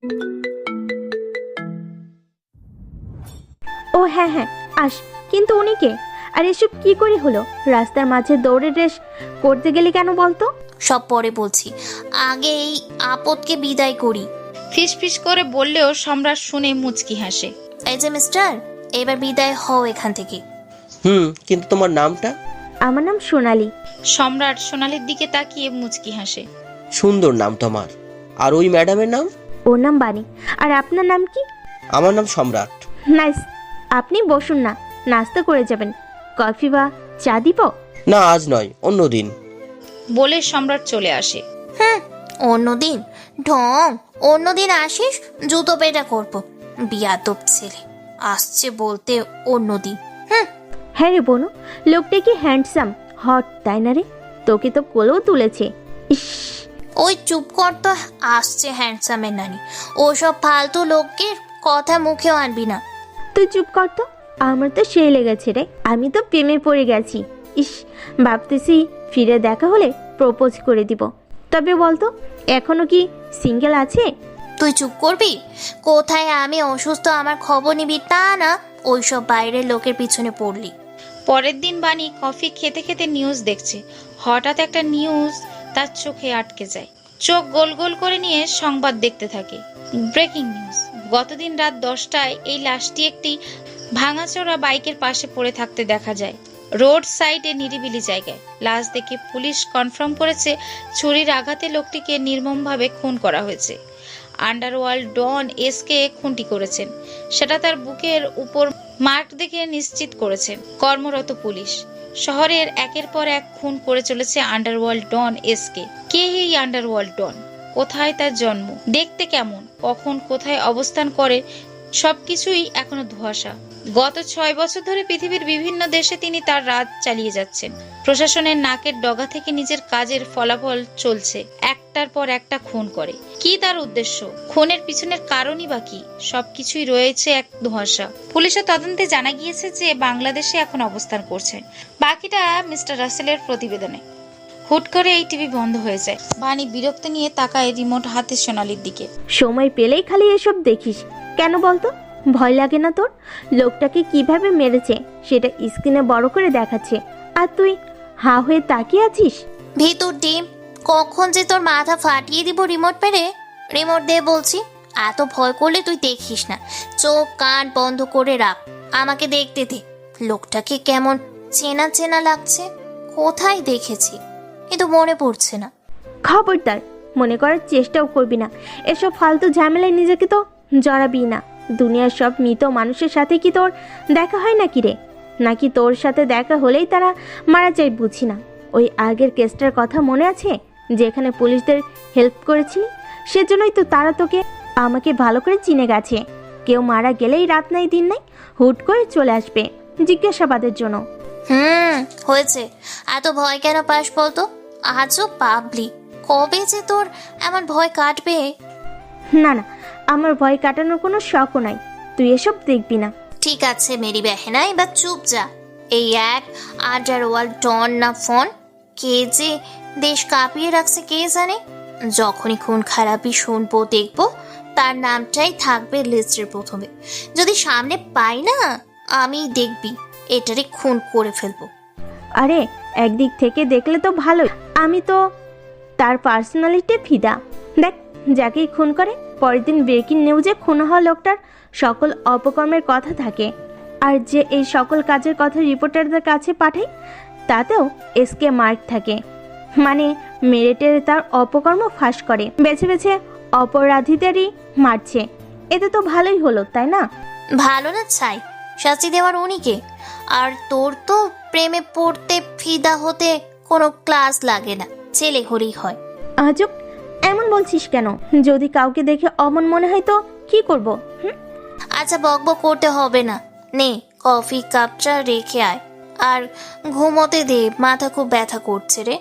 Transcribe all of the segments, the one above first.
ও হ্যাঁ হ্যাঁ আস, কিন্তু উনি কে? আর এসব কি করে হলো? রাস্তার মাঝে দৌড়ে রেস করতে গেলে কেন বলতো? সব পরে বলছি, আগে এই আপদকে বিদায় করি। ফিস ফিস করে বললেও সম্রাট শুনে মুচকি হাসে। এই যে মিস্টার, এবার বিদায় হও এখান থেকে। কিন্তু তোমার নামটা? আমার নাম সোনালি। সম্রাট সোনালির দিকে তাকিয়ে মুচকি হাসে। সুন্দর নাম তোমার। আর ওই ম্যাডামের নাম? ওর নাম বানি। আর আপনার নাম কি? আমার নাম সম্রাট। নাইস। আপনি বসুন না, নাস্তা করে যাবেন। কফি বা চা দিব? না, আজ নয়, অন্য দিন। বলে সম্রাট চলে আসে। অন্যদিন ঢং, অন্যদিন আসিস জুতো পেটা করবো। বিয়াদব ছেলে আসছে বলতে অন্যদিন। হ্যাঁ রে বনু, লোকটা কি হ্যান্ডসাম, হট, তাই না রে? তোকে তো কোলেও তুলেছে। ইস, ওই চুপ কর তো, আসছে হ্যান্ডসামের নানি। ওসব ফালতু লোকের কথা মুখেও আনবি না। তুই চুপ কর তো। আমার তো সেই লেগেছে রে, আমি তো প্রেমে পড়ে গেছি। ইস, ভাবতেছি ফিরে দেখা হলে প্রপোজ করে দিব। তবে বলতো, এখনো কি সিঙ্গেল আছে? তুই চুপ করবি? কোথায় আমি অসুস্থ আমার খবর নিবি তা না, ওইসব বাইরের লোকের পিছনে পড়লি। পরের দিন বানি কফি খেতে খেতে নিউজ দেখছে। হঠাৎ একটা নিউজ তার চোখে আটকে যায়। চোখ গোল গোল করে নিয়ে সংবাদ দেখতে থাকে। ব্রেকিং নিউজ, গতদিন রাত 10টায় এই লাশটি একটি ভাঙাচোরা বাইকের পাশে পড়ে থাকতে দেখা যায়, রোড সাইডে নিরিবিলি জায়গায়। লাশ দেখে পুলিশ কনফার্ম করেছে ছুরির আঘাতে লোকটিকে নির্মমভাবে খুন করা হয়েছে। আন্ডারওয়ার্ল্ড ডন এসকে খুনটি করেছেন, সেটা তার বুকের উপর মার্ক দেখে নিশ্চিত করেছেন কর্মরত পুলিশ। শহরের একের পর এক খুন করে চলেছে আন্ডারওয়ার্ল্ড ডন এসকে। কে এই আন্ডারওয়ার্ল্ড ডন? কোথায় তার জন্ম? দেখতে কেমন? কখন কোথায় অবস্থান করে? সবকিছুই এখনো ধোঁয়াশা। গত 6 বছর ধরে পৃথিবীর বিভিন্ন দেশে তিনি তার রাজ চালিয়ে যাচ্ছেন। প্রশাসনের নাকের ডগা থেকে নিজের কাজের ফলাফল চলছে, একটার পর একটা খুন করে। কি তার উদ্দেশ্য? খুনের পিছনের কারণই বা কি? সবকিছুই রয়েছে এক ধোঁয়াশা। পুলিশের তদন্তে জানা গিয়েছে যে বাংলাদেশে এখন অবস্থান করছে। বাকিটা মিস্টার রাসেলের প্রতিবেদনে। হুট করে এই টিভি বন্ধ হয়ে যায়। বানি বিরক্ত নিয়ে তাকায় রিমোট হাতে সোনালির দিকে। সময় পেলেই খালি এসব দেখিস কেন বলতো? ভয় লাগে না তোর? লোকটাকে কিভাবে মেরেছে সেটা স্ক্রিনে বড় করে দেখাচ্ছে, আর তুই হা হয়ে তাকিয়ে আছিস। ভিতর ডিম, কখন যে তোর মাথা ফাটিয়ে দিব রিমোট পেরে। রিমোট দে বলছি। এত ভয় করলে তুই দেখিস না, চোখ কান বন্ধ করে রাখ, আমাকে দেখতে দে। লোকটাকে কেমন চেনা চেনা লাগছে, কোথায় দেখেছি কিন্তু মনে পড়ছে না। খবরদার মনে করার চেষ্টাও করবি না। এসব ফালতু ঝামেলায় নিজেকে তো জড়াবি না। দুনিয়ার সব মৃত মানুষের সাথে কি তোর দেখা হয় নাকি রে? নাকি তোর সাথে দেখা হলেই তারা মারা যায়? বুঝি না। ওই আগের কেসটার কথা মনে আছে, যেখানে পুলিশদের হেল্প করেছিলি? সেজন্যই তো তারা তোকে আমাকে ভালো করে চিনে গেছে। কেউ মারা গেলেই রাত নাই দিন নাই হুট করে চলে আসবে জিজ্ঞাসাবাদের জন্য। হয়েছে। এত ভয় কেন পাস বলতো? আজও পাবলি, কবে যে তোর এমন ভয় কাটবে? না না, আমার ভয় কাটানোর কোনো শখও নাই। তুই এসব দেখবি না। ঠিক আছে মেরি বেহেনা, এবার চুপ যা। এই এক আন্ডারওয়ার্ল্ড ডন না ফোন, কে যে দেশ কাঁপিয়ে রাখছে কে জানে। যখনই খুন খারাপি শুনবো দেখবো, তার নামটাই থাকবে লিস্টের প্রথমে। যদি সামনে পাই না, আমি দেখবি এটারে খুন করে ফেলবো। আরে একদিক থেকে দেখলে তো ভালো। আমি তো তার পার্সোনালিটি ফিদা। দেখ, যাকেই খুন করে পরের দিন ব্রেকিং নিউজে খুন হওয়া লোকটার সকল অপকর্মের কথা থাকে। আর যে এই সকল কাজের কথা রিপোর্টারদের কাছে পাঠায়, তাতেও এসকে মার্ক থাকে। মানে মেরেটে তার অপকর্ম ফাঁস করে বেছে বেছে অপরাধীদেরই মারছে। এতে তো ভালোই হলো, তাই না? ভালো না ছাই, শাস্তি দেওয়ার উনিকে। আর তোর তো প্রেমে পড়তে ফিদা হতে কোনো ক্লাস লাগে না, ছেলে হলেই হয়। আজব, এমন বলছিস কেন? যদি কাউকে দেখে অমন মনে হয় তো কি করব? আচ্ছা বকবক করতে হবে না, নে কফি কাপটা রেখে আয় আর ঘুমোতে দে, মাথা খুব ব্যথা করছে রে।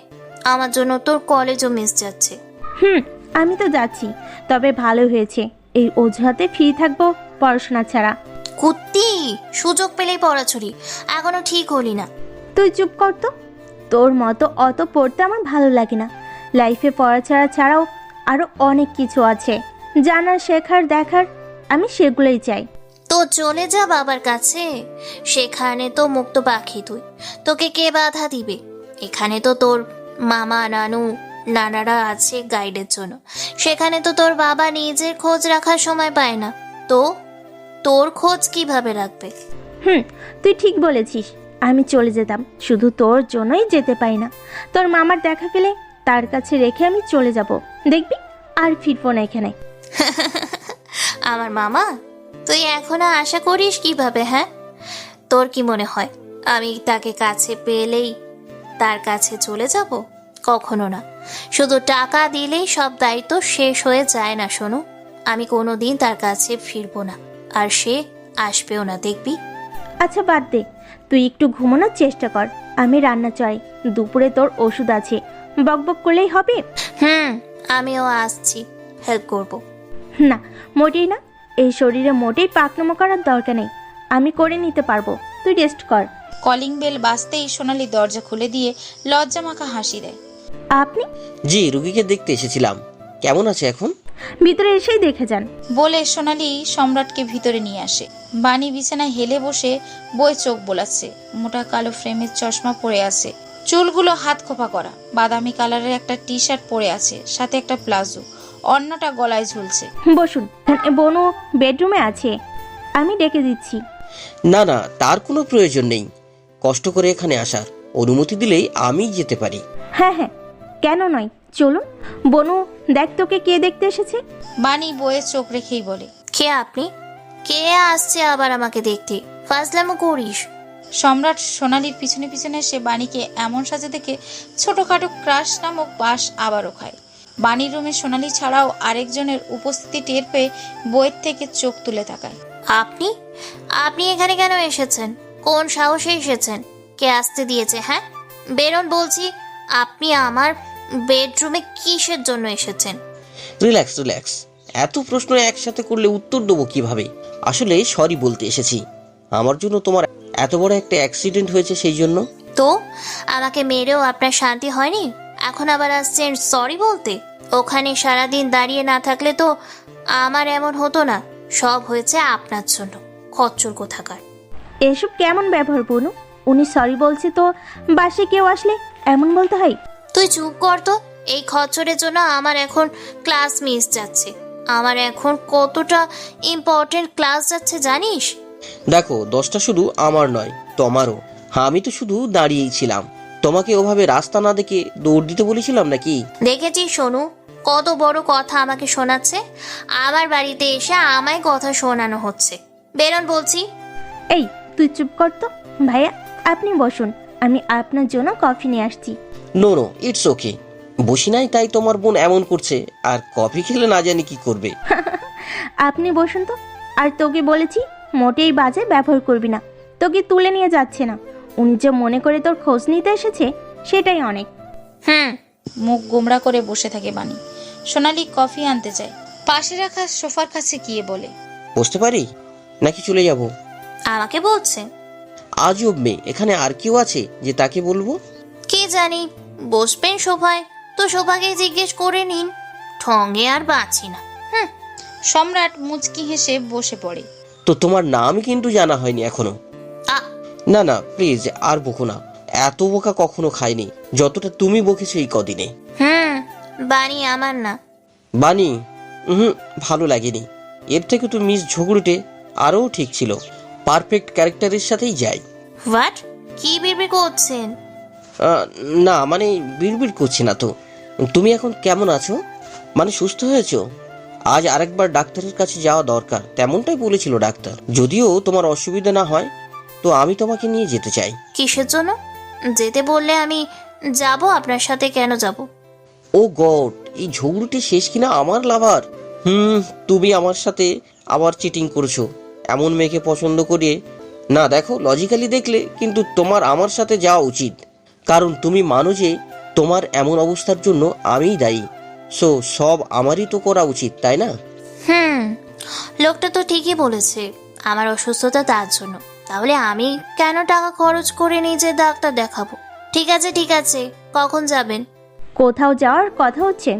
আমার জন্য তোর কলেজও মিস যাচ্ছে। আমি তো যাচ্ছি, তবে ভালো হয়েছে। এই অজুহাতে ফ্রি থাকবো পড়াশোনা ছাড়া। কুত্তি, সুযোগ পেলেই পড়াছড়ি, এখনো ঠিক হলি না। তুই চুপ কর তো। তোর মতো অত পড়তে আমার ভালো লাগে না। লাইফে পড়া ছাড়াও আরো অনেক কিছু আছে, জানার, শেখার, দেখার, আমি সেগুলোই চাই। তো চলে যা বাবার কাছে, সেখানে তো মুক্ত পাখি তুই, তোকে কে বাধা দিবে? এখানে তো তোর মামা নানু নানারা আছে গাইডের জন্য, সেখানে তো তোর বাবা নিজের খোঁজ রাখার সময় পায় না, তো তোর খোঁজ কিভাবে রাখবে? তুই ঠিক বলেছিস, আমি চলে যেতাম, শুধু তোর জন্যই যেতে পাই না। তোর মামার দেখা পেলে তার কাছে রেখে আমি চলে যাব, দেখবি আর ফিরবো না এখানে। আমার মামা? তুই এখনো আশা করিস কিভাবে? হ্যাঁ, তোর কি মনে হয় আমি তাকে কাছে পেলেই তার কাছে চলে যাব? কখনো না। শুধু টাকা দিলেই সব দায়িত্ব শেষ হয়ে যায় না শোনো। আমি কোনোদিন তার কাছে ফিরবো না, আর সে আসবেও না, দেখবি। আচ্ছা বাদ দে, তুই একটু ঘুমানোর চেষ্টা কর, আমি রান্না চাই, দুপুরে তোর ওষুধ আছে, বকবক করলেই হবে। আমিও আসছি, হেল্প করব। না, মোটেই না, এই শরীরে মোটেই পাকনামো করার দরকার নেই, আমি করে নিতে পারবো, তুই রেস্ট কর। কলিং বেল বাজতেই সোনালি দরজা খুলে দিয়ে লজ্জা মাখা হাসি দেয়। আপনি? জি, রুগীকে দেখতে এসেছিলাম। কেমন আছে এখন? ভিতরে এসেই দেখে যান। বলে সোনালি সম্রাটকে ভিতরে নিয়ে আসে। বাণী বিছানায় হেলে বসে বই চোখ বোলাচ্ছে। মোটা কালো ফ্রেমের চশমা পরে আছে, চুলগুলো হাত খোপা করা, বাদামি কালারের একটা টি শার্ট পরে আছে, সাথে একটা প্লাজো, অন্যটা গলায় ঝুলছে। বসুন, বনু বেডরুমে আছে, আমি ডেকে দিচ্ছি। না না, তার কোনো প্রয়োজন নেই, কষ্ট করে এখানে আসার। অনুমতি দিলেই আমি যেতে পারি। হ্যাঁ হ্যাঁ, কেন নয়, চলুন। বনু, দেখ তোকে কে দেখতে এসেছে। বাণী বইয়ে চোখ রেখেই বলে, কে আপনি? কে আসছে আবার আমাকে দেখতে? ফাজলামো করিস? সম্রাট সোনালির পিছনে পিছনে এসে বাণীকে এমন সাজে দেখে ছোটখাটো ক্রাশ নামক বাস আবারও খায়। বাণীর রুমে সোনালি ছাড়াও আরেকজনের উপস্থিতি টের পেয়ে বইয়ের থেকে চোখ তুলে তাকায়। আপনি আপনি এখানে কেন এসেছেন? কোন সাহসে এসেছেন? কে আসতে দিয়েছে? হ্যাঁ, বেরোন বলছি। আপনি আমার বেডরুমে কিসের জন্য এসেছেন? রিল্যাক্স রিল্যাক্স, এত প্রশ্ন একসাথে করলে উত্তর দেবো কিভাবে? আসলে সরি বলতে এসেছি, আমার জন্য তোমার এত বড় একটা অ্যাক্সিডেন্ট হয়েছে, সেই জন্য। তো আমাকে মেরেও আপনার শান্তি হয়নি, এখন আবার আসছেন সরি বলতে? ওখানে সারাদিন দাঁড়িয়ে না থাকলে তো আমার এমন হতো না। সব হয়েছে আপনার জন্য, খচ্চর কোথাকার। এসব কেমন ব্যবহার বনু? উনি সরি বলছে তো বাসে কেউ আসলে এমন বলতে হয়? তুই চুপ কর তো। এই খচ্চরের জন্য আমার এখন ক্লাস মিস যাচ্ছে। আমার এখন কতটা ইম্পর্টেন্ট ক্লাস যাচ্ছে জানিস? দেখো, দোষটা শুধু আমার নয়, তোমারও। হ্যাঁ, আমি তো শুধু দাঁড়িয়েই ছিলাম। তোমাকে ওভাবে রাস্তা না দেখে দৌড় দিতে বলেছিলাম নাকি? দেখেছি সোনু, কত বড় কথা আমাকে শোনাচ্ছে। আমার বাড়িতে এসে আমায় কথা শোনানো হচ্ছে। বেরোন বলছি। এই তুই চুপ কর তো। ভাইয়া, আপনি বসুন, আমি আপনার জন্য কফি নিয়ে আসছি। No no, it's okay. বসি নাই তাই তোমার বোন এমন করছে, আর কফি খেলে না জানি কি করবে। আপনি বসুন তো। আর তোকে বলেছি মোটেই বাজে ব্যবহার করবি না, তোকে তুলে নিয়ে যাচ্ছে না। উনি যে মনে করে তোর খোঁজ নিতে এসেছে, সেটাই অনেক। মুখ গোমড়া করে বসে থাকে বাণী। সোনালি কফি আনতে যায়, পাশে রাখা সোফার কাছে গিয়ে বলে, বসতে পারি নাকি চলে যাব? আমাকে বলছে? আজব মেয়ে, এখানে আর কেউ আছে যে তাকে বলবো? কে জানি। বসবেন সোফায় তো সোফাকে জিজ্ঞেস করে নিন, ঠঙ্গে আর বাঁচি না। সম্রাট মুচকি হেসে বসে পড়ে। তো তোমার নাম কিন্তু জানা হয়নি এখনো। আ- না না প্লিজ, আর বকো না। এত বোকা কখনো খাইনি যতটা তুমি বকেছো এই কদিনে। বাণী আমার না। বানি? ভালো লাগেনি। এর থেকে তো মিস ঝগড়ুটে আরও ঠিক ছিল। পারফেক্ট ক্যারেক্টারের সাথেই যায়। হোয়াট? কি বিড়বিড় করছেন? না মানে বিড়বিড় করছি না তো। তুমি এখন কেমন আছো? মানে সুস্থ হয়েছো? আজ আরেকবার ডাক্তারের কাছে যাওয়া দরকার, তেমনটাই বলেছিল ডাক্তার। যদিও তোমার অসুবিধা না হয় তো আমি তোমাকে নিয়ে যেতে চাই। কিসের জন্য? যেতে বললে আমি যাব, আপনার সাথে কেন যাব? ও গড, এই ঝগড়ুটে শেষ কিনা আমার লাভার। তুমি আমার সাথে আবার চিটিং করছো। এমন মেয়েকে পছন্দ করে না, দেখো লজিক্যালি দেখলে কিন্তু তোমার আমার সাথে যাওয়া উচিত, কারণ তুমি মানো যে তোমার এমন অবস্থার জন্য আমিই দায়ী। সো সব আমারই তো করা উচিত, তাই না? লোকটা তো ঠিকই বলেছে, আমার অসুস্থতা তার জন্য। তাহলে আমি কেন টাকা খরচ করে নিজে ডাক্তার দেখাবো? ঠিক আছে ঠিক আছে, কখন যাবেন? কোথাও যাওয়ার কথা হচ্ছে?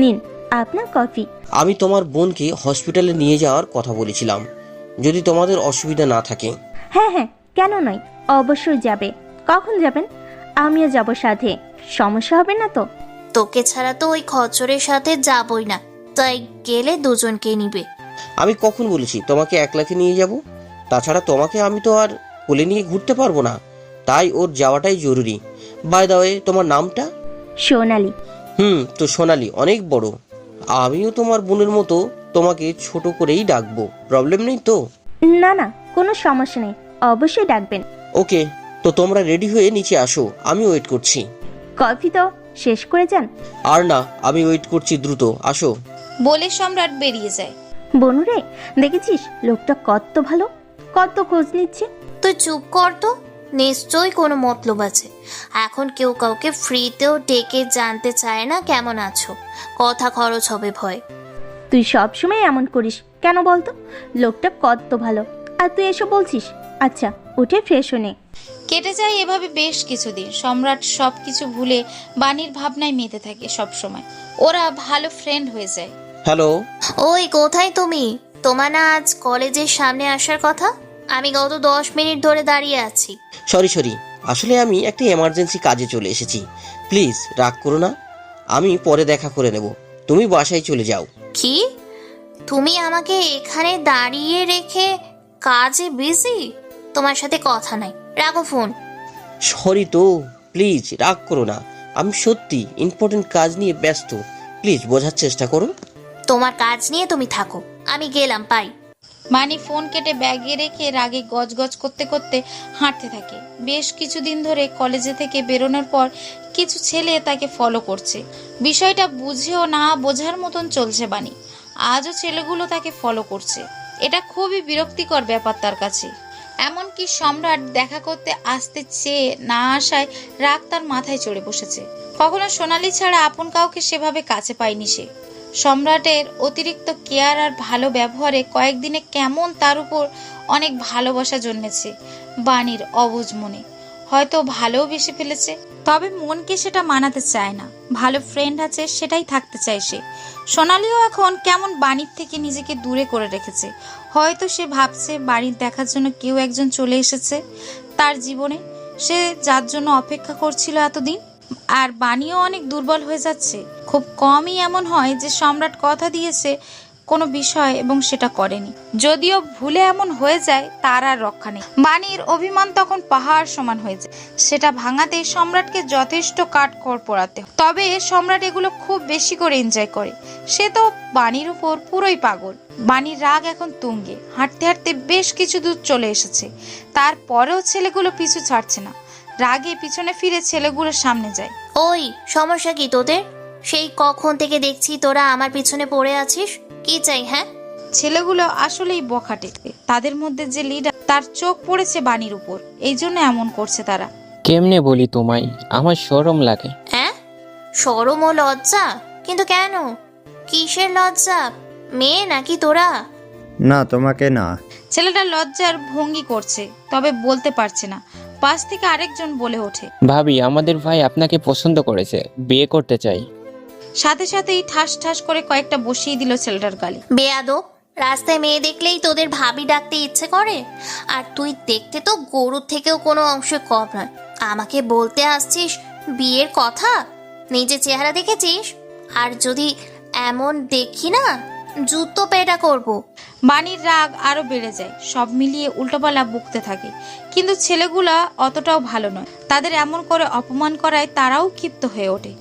নিন আপনার কফি। আমি তোমার বোনকে হসপিটালে নিয়ে যাওয়ার কথা বলেছিলাম, যদি তোমাদের অসুবিধা না থাকে। হ্যাঁ হ্যাঁ, কেন নয়, অবশ্যই যাবে। কখন যাবেন? আমিও যাব সাথে, সমস্যা হবে না তো? তোকে ছাড়া তো ওই খচ্চরের সাথে যাবই না, তাই গেলে দুজনকে নিবে। আমি কখন বলেছি তোমাকে একলাকে নিয়ে যাব? তাছাড়া তোমাকে আমি তো আর কোলে নিয়ে ঘুরতে পারবো না, তাই ওর যাওয়াটাই জরুরি। বাই দ্য ওয়ে, তোমার নামটা? সোনালি। তো সোনালি অনেক বড়। আমিও তোমার বোনের মতো তোমাকে ছোট করেই ডাকবো, প্রবলেম নেই তো? না না, কোনো সমস্যা নেই, অবশ্যই ডাকবেন। ওকে, তো তোমরা রেডি হয়ে নিচে আসো, আমি ওয়েট করছি। কফি তো শেষ করে যান। আর না, আমি ওয়েট করছি, দ্রুত আসো। বলে সম্রাট বেরিয়ে যায়। বনুরে, দেখেছিস লোকটা কত ভালো, কত খোঁজ নিচ্ছে। তুই চুপ কর তো, নিশ্চয়ই কোনো মতলব আছে। এখন কেউ কাউকে ফ্রিতেও ডেকে জানতে চায় না কেমন আছো, কথা খরচ হবে ভয়। তুই সবসময় এমন করিস কেন বলতো? লোকটা কত ভালো, আর তুই এসব বলছিস? আচ্ছা, উঠে ফ্রেশ হনে। কেটে যায় এভাবে বেশ কিছুদিন। সম্রাট সবকিছু ভুলে বাণীর ভাবনায় মেতে থাকে সব সময়। ওরা ভালো ফ্রেন্ড হয়ে যায়। হ্যালো। ওই কোথায় তুমি? তোমার না আজ কলেজের সামনে আসার কথা? আমি গত 10 মিনিট ধরে দাঁড়িয়ে আছি। সরি, আসলে আমি একটা এমার্জেন্সি কাজে চলে এসেছি, প্লিজ রাগ করো না, আমি পরে দেখা করে নেব, তুমি বাসায় চলে যাও। কি? তুমি আমাকে এখানে দাঁড়িয়ে রেখে কাজে বিজি? তোমার সাথে কথা নাই, রাখো ফোন। সরি তো, প্লিজ রাগ করো না, আমি সত্যি ইম্পর্টেন্ট কাজ নিয়ে ব্যস্ত, প্লিজ বোঝার চেষ্টা করো। তোমার কাজ নিয়ে তুমি থাকো, আমি গেলাম, পাই। বাণী ফোন কেটে ব্যাগে রেখে রাগে গজগজ করতে করতে হাঁটতে থাকে। বেশ কিছুদিন ধরে কলেজে থেকে বেরোনোর পর কিছু ছেলে তাকে ফলো করছে। বিষয়টা বুঝেও না বোঝার মতন চলছে বাণী। আজও ছেলেগুলো তাকে ফলো করছে। এটা খুবই বিরক্তিকর ব্যাপার তার কাছে। এমনকি সম্রাট দেখা করতে আসতে চেয়ে না আসায় রাগ তার মাথায় চড়ে বসেছে। কখনো সোনালি ছাড়া আপন কাউকে সেভাবে কাছে পায়নি সে। সম্রাটের অতিরিক্ত কেয়ার আর ভালো ব্যবহারে কয়েকদিনে কেমন তার উপর অনেক ভালোবাসা জন্মেছে বাণীর অবুঝ মনে। হয়তো ভালোবেসে ফেলেছে, তবে মনকে সেটা মানাতে চায় না। ভালো ফ্রেন্ড আছে সেটাই থাকতে চায় সে। সোনালিও এখন কেমন বাণীর থেকে নিজেকে দূরে করে রেখেছে। হয়তো সে ভাবছে বাড়ির দেখার জন্য কেউ একজন চলে এসেছে তার জীবনে, সে যার জন্য অপেক্ষা করছিল এতদিন। আর বাণীও অনেক দুর্বল হয়ে যাচ্ছে। খুব কমই এমন হয় যে সম্রাট কথা দিয়েছে কোনো বিষয় এবং সেটা করেনি। যদিও ভুলে এমন হয়ে যায় তার আর রক্ষা নেই। বাণীর অভিমান তখন পাহাড় সমান হয়ে যায়। সেটা ভাঙাতে সম্রাটকে যথেষ্ট কাঠখড় পোড়াতে হয়। তবে সম্রাট এগুলো খুব বেশি করে এনজয় করে। সে তো বাণীর উপর পুরোই পাগল। বাণীর রাগ এখন তুঙ্গে। হাঁটতে হাঁটতে বেশ কিছু দূর চলে এসেছে, তারপরেও ছেলেগুলো পিছু ছাড়ছে না। রাগে পিছনে ফিরে ছেলেগুলোর সামনে যায়। ওই, সমস্যা কি তোদের? সেই কখন থেকে দেখছি তোরা আমার পিছনে পড়ে আছিস, কি চাই? হ্যাঁ, ছেলেগুলো আসলেই বখাটে। তাদের মধ্যে যে লিডার তার চোখ পড়েছে বাণীর উপর, এই জন্য এমন করছে তারা। কেমনে বলি তোমায়, আমার শরম লাগে। হ্যাঁ, শরম ও লজ্জা? কিন্তু কেন? কিসের লজ্জা? মেয়ে নাকি তোরা? না, তোমাকে না। ছেলেটা লজ্জার ভঙ্গি করছে, তবে বলতে পারছে না। পাশ থেকে আরেকজন বলে ওঠে, ভাবি, আমাদের ভাই আপনাকে পছন্দ করেছে, বিয়ে করতে চাই। সাথে সাথেই ঠাস ঠাস করে কয়েকটা বসিয়ে দিল ছেলেটার গালে। বেয়াদব, রাস্তায় মেয়ে দেখলেই তোদের ভাবি ডাকতে ইচ্ছে করে? আর তুই দেখতে তো গরুর থেকেও কোনো অংশে কম নয়, আমাকে বলতে আসছিস বিয়ের কথা? নিজে চেহারা দেখেছিস? আর যদি এমন দেখি না, জুতো পেটা করবো। বাণীর রাগ আরো বেড়ে যায়। সব মিলিয়ে উল্টোপালা বকতে থাকে, কিন্তু ছেলেগুলা অতটাও ভালো নয়। তাদের এমন করে অপমান করায় তারাও ক্ষিপ্ত হয়ে ওঠে।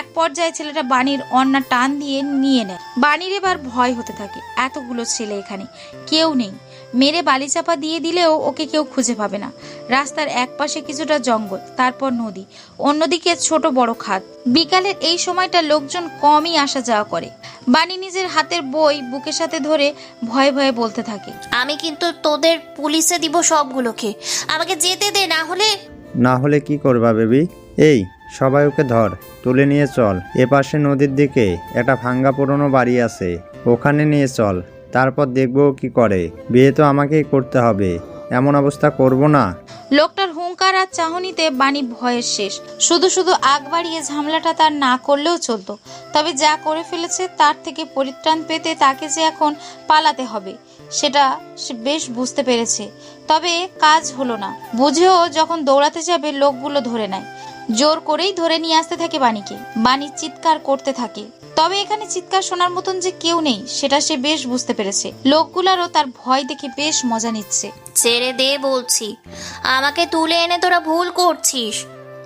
এক পর্যায়ে ছেলেটা বাণীর অন্না টান দিয়ে নিয়ে নেয়। বাণীর এবার ভয় হতে থাকে। এতগুলো ছেলে এখানে, কেউ নেই। মেরে বালিচাপা দিয়ে দিলেও ওকে কেউ খুঁজে পাবে না। রাস্তার এক পাশে কিছুটা জঙ্গল, তারপর নদী, অন্যদিকে ছোট বড় খাদ। বিকালের এই সময়টা লোকজন কমই আসা যাওয়া করে। বাণী নিজের হাতের বই বুকের সাথে ধরে ভয়ে ভয়ে বলতে থাকে, আমি কিন্তু তোদের পুলিশে দিব সবগুলোকে, আমাকে যেতে দে, না হলে কি করবা বেবি? এই সবাই ওকে ধর, তুলে নিয়ে চল। এপাশে নদীর দিকে একটা ভাঙ্গা পুরনো বাড়ি আছে, ওখানে নিয়ে চল, তারপর দেখবো কি করে। বিয়ে তো আমাকেই করতে হবে, এমন অবস্থা করব না। লোকটার হুঙ্কার আর চাহনিতে বাণী ভয়ের শেষ। শুধু শুধু আগ বাড়িয়ে ঝামেলাটা তার না করলেও চলতো, তবে যা করে ফেলেছে তার থেকে পরিত্রাণ পেতে তাকে যে এখন পালাতে হবে সেটা সে বেশ বুঝতে পেরেছে। তবে কাজ হলো না, বুঝেও যখন দৌড়াতে যাবে লোকগুলো ধরে নেয়, জোর করেই ধরে নিয়ে আসতে থাকে বাণীকে। বাণী চিৎকার করতে থাকে, তবে এখানে চিৎকার শোনার মতন যে কেউ নেই সেটা সে বেশ বুঝতে পেরেছে। লোকগুলারও তার ভয় দেখে বেশ মজা নিচ্ছে। ছেড়ে দে বলছি, আমাকে তুলে এনে তোরা ভুল করছিস।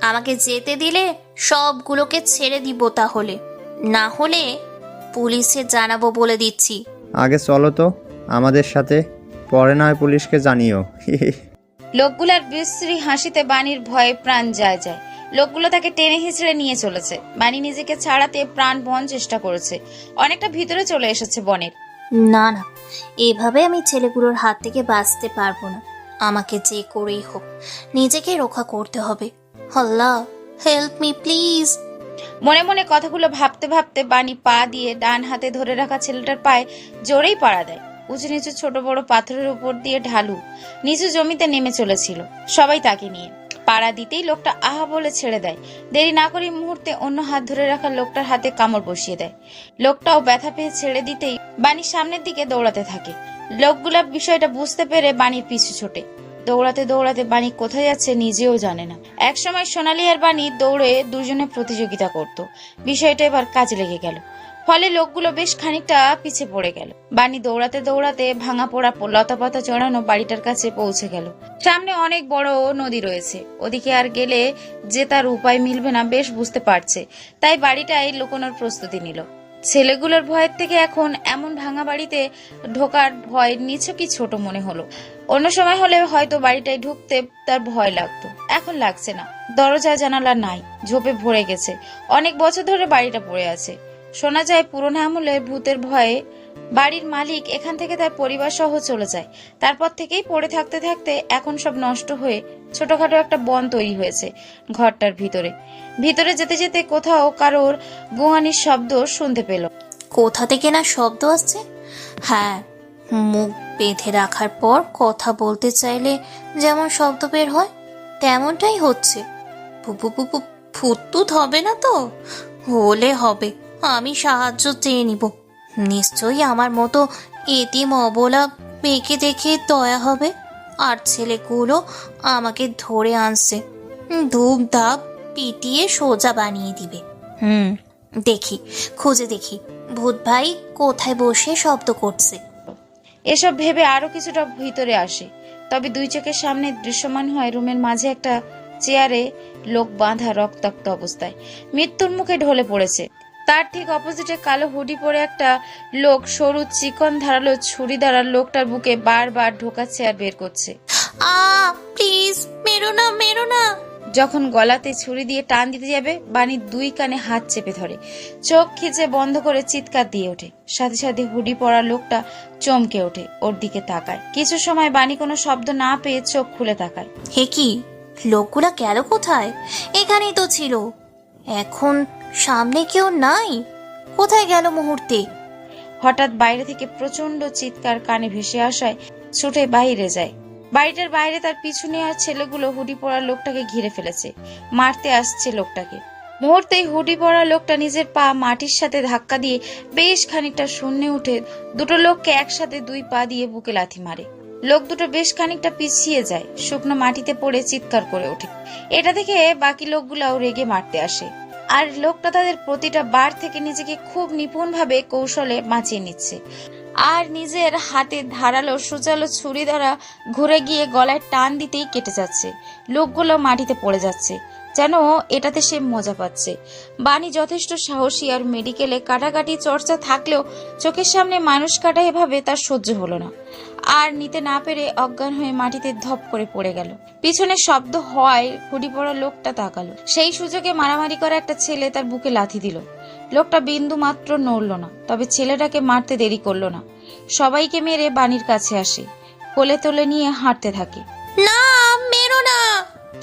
আমাকে যেতে দিলে সবগুলোকে ছেড়ে দিব, তাহলে না হলে পুলিশে জানাবো বলে দিচ্ছি। আগে চলো তো আমাদের সাথে, পরে নয় পুলিশকে জানিও। লোকগুলার বিশ্রী হাসিতে বাণীর ভয়ে প্রাণ যায় যায়। লোকগুলো তাকে টেনে হিঁচড়ে নিয়ে চলেছে। বাণী নিজেকে ছাড়াতে প্রাণপণ চেষ্টা করেছে, অনেকটা ভিতরে চলে এসেছে বনের। না না, এভাবে আমি ছেলেগুলোর হাত থেকে বাঁচতে পারবো না। আমাকে যে করেই হোক নিজেকে রক্ষা করতে হবে। আল্লাহ, হেল্প মি প্লিজ। মনে মনে কথাগুলো ভাবতে ভাবতে বাণী পা দিয়ে ডান হাতে ধরে রাখা ছেলেটার পায়ে জোরেই পাড়া দেয়। উঁচু নিচু ছোট বড় পাথরের উপর দিয়ে ঢালু নিচু জমিতে নেমে চলেছিল। সবাই তাকে নিয়ে পাড়া দিতেই লোকটা আহা বলে ছেড়ে দেয়। দেরি না করে মুহূর্তে অন্য হাত ধরে রাখা লোকটার হাতে কামড় বসিয়ে দেয়। লোকটাও ব্যথা পেয়ে ছেড়ে দিতেই বাণীর সামনের দিকে দৌড়াতে থাকে। লোকগুলা বিষয়টা বুঝতে পেরে বাণীর পিছু ছোটে। দৌড়াতে দৌড়াতে বাণী কোথায় যাচ্ছে নিজেও জানে না। একসময় সোনালী আর বাণী দৌড়ে দুজনে প্রতিযোগিতা করত, বিষয়টা এবার কাজে লেগে গেল। ফলে লোকগুলো বেশ খানিকটা পিছে পড়ে গেল। বাণী দৌড়াতে দৌড়াতে ভাঙা পোড়া লতাপাতা চড়ানো বাড়িটার কাছে পৌঁছে গেল। সামনে অনেক বড় নদী রয়েছে, ওদিকে আর গেলে যে তার উপায় মিলবে না বেশ বুঝতে পারছে, তাই বাড়িটাই লুকোনোর প্রস্তুতি নিল। ছেলেগুলোর ভয়ের থেকে এখন এমন ভাঙা বাড়িতে ঢোকার ভয় নিছকই ছোট মনে হলো। অন্য সময় হলে হয়তো বাড়িটায় ঢুকতে তার ভয় লাগতো, এখন লাগছে না। দরজা জানালা নাই, ঝোপে ভরে গেছে। অনেক বছর ধরে বাড়িটা পড়ে আছে। শোনা যায় পুরোনো আমলে ভূতের ভয়ে বাড়ির মালিক এখান থেকে তার পরিবার সহ চলে যায়। তারপর থেকেই পড়ে থাকতে থাকতে এখন সব নষ্ট হয়ে ছোটখাটো একটা বন তৈরি হয়েছে ঘরটার ভিতরে। ভিতরে যেতে যেতে কোথাও কারোর গোঙানির শব্দ শুনতে পেল। কোথা থেকে না শব্দ আসছে। হ্যাঁ, মুখ বেঁধে রাখার পর কথা বলতে চাইলে যেমন শব্দ বের হয় তেমনটাই হচ্ছে। ফুতুত হবে না তো? হলে হবে, আমি সাহায্য চেয়ে নিব। নিশ্চয়ই আমার মতো এতিম অবলা মেয়েকে দেখে দয়া হবে, আর ছেলেগুলো আমাকে ধরে আনছে, ধূপ ধাপ পিটিয়ে সোজা বানিয়ে দিবে। দেখি, খুঁজে দেখি ভূত ভাই কোথায় বসে শব্দ করছে। এসব ভেবে আরো কিছুটা ভিতরে আসে, তবে দুই চোখের সামনে দৃশ্যমান হয় রুমের মাঝে একটা চেয়ারে লোক বাঁধা রক্তাক্ত অবস্থায় মৃত্যুর মুখে ঢলে পড়েছে। তার ঠিক অপোজিটে কালো হুডি পরে একটা লোক সরু চিকন ধারালো ছুরি দ্বারা লোকটার বুকে বারবার ঢোকাচ্ছে আর বের করছে। প্লিজ মেরো না, মেরো না। যখন গলাতে ছুরি দিয়ে টান দিতে যাবে বাণী দুই কানে হাত চেপে ধরে, চোখ খিচে বন্ধ করে চিৎকার দিয়ে ওঠে। সাথে সাথে হুডি পরা লোকটা চমকে ওঠে, ওর দিকে তাকায়। কিছু সময় বাণী কোনো শব্দ না পেয়ে চোখ খুলে তাকায়। হে কি, লোকগুলা গেল কোথায়? এখানেই তো ছিল, এখন সামনে কেউ নাই, কোথায় গেল মুহূর্তে? হঠাৎ বাইরে থেকে প্রচন্ড চিৎকার কানে ভেসে আসায় ছুটে বাইরে যায়। বাড়িটার বাইরে তার পিছনে আর ছেলেগুলো হুডি পরা লোকটাকে ঘিরে ফেলেছে, মারতে আসছে লোকটাকে। মুহূর্তেই হুডি পরা লোকটা নিজের পা মাটির সাথে ধাক্কা দিয়ে বেশ খানিকটা শূন্যে উঠে দুটো লোককে একসাথে দুই পা দিয়ে বুকে লাথি মারে। লোক দুটো বেশ খানিকটা পিছিয়ে যায়, শুকনো মাটিতে পড়ে চিৎকার করে ওঠে। এটা দেখে বাকি লোকগুলাও রেগে মারতে আসে, আর লোকটা তাদের প্রতিটা বার থেকে নিজেকে খুব নিপুণভাবে কৌশলে বাঁচিয়ে নিচ্ছে, আর নিজের হাতে ধারালো সুচালো ছুরি দ্বারা ঘুরে গিয়ে গলায় টান দিতেই কেটে যাচ্ছে। লোকগুলো মাটিতে পড়ে যাচ্ছে, যেন এটাতে সে মজা পাচ্ছে। বাণী যথেষ্ট সাহসী, আর মেডিকেলে কাটাকাটি চর্চা থাকলেও চোখের সামনে মানুষ কাটা এভাবে তার সহ্য হলো না। আর নিতে না পেরে অজ্ঞান হয়ে মাটিতে ধপ করে পড়ে গেল। পিছনে শব্দ হওয়ায় হুডি পড়া লোকটা তাকালো। সেই সুযোগে মারামারি করা একটা ছেলে তার বুকে লাথি দিল। লোকটা বিন্দু মাত্র নড়ল না, তবে ছেলেটাকে মারতে দেরি করলো না। সবাইকে মেরে বাণীর কাছে আসে, কোলে তোলে নিয়ে হাঁটতে থাকে। না, মেরো না।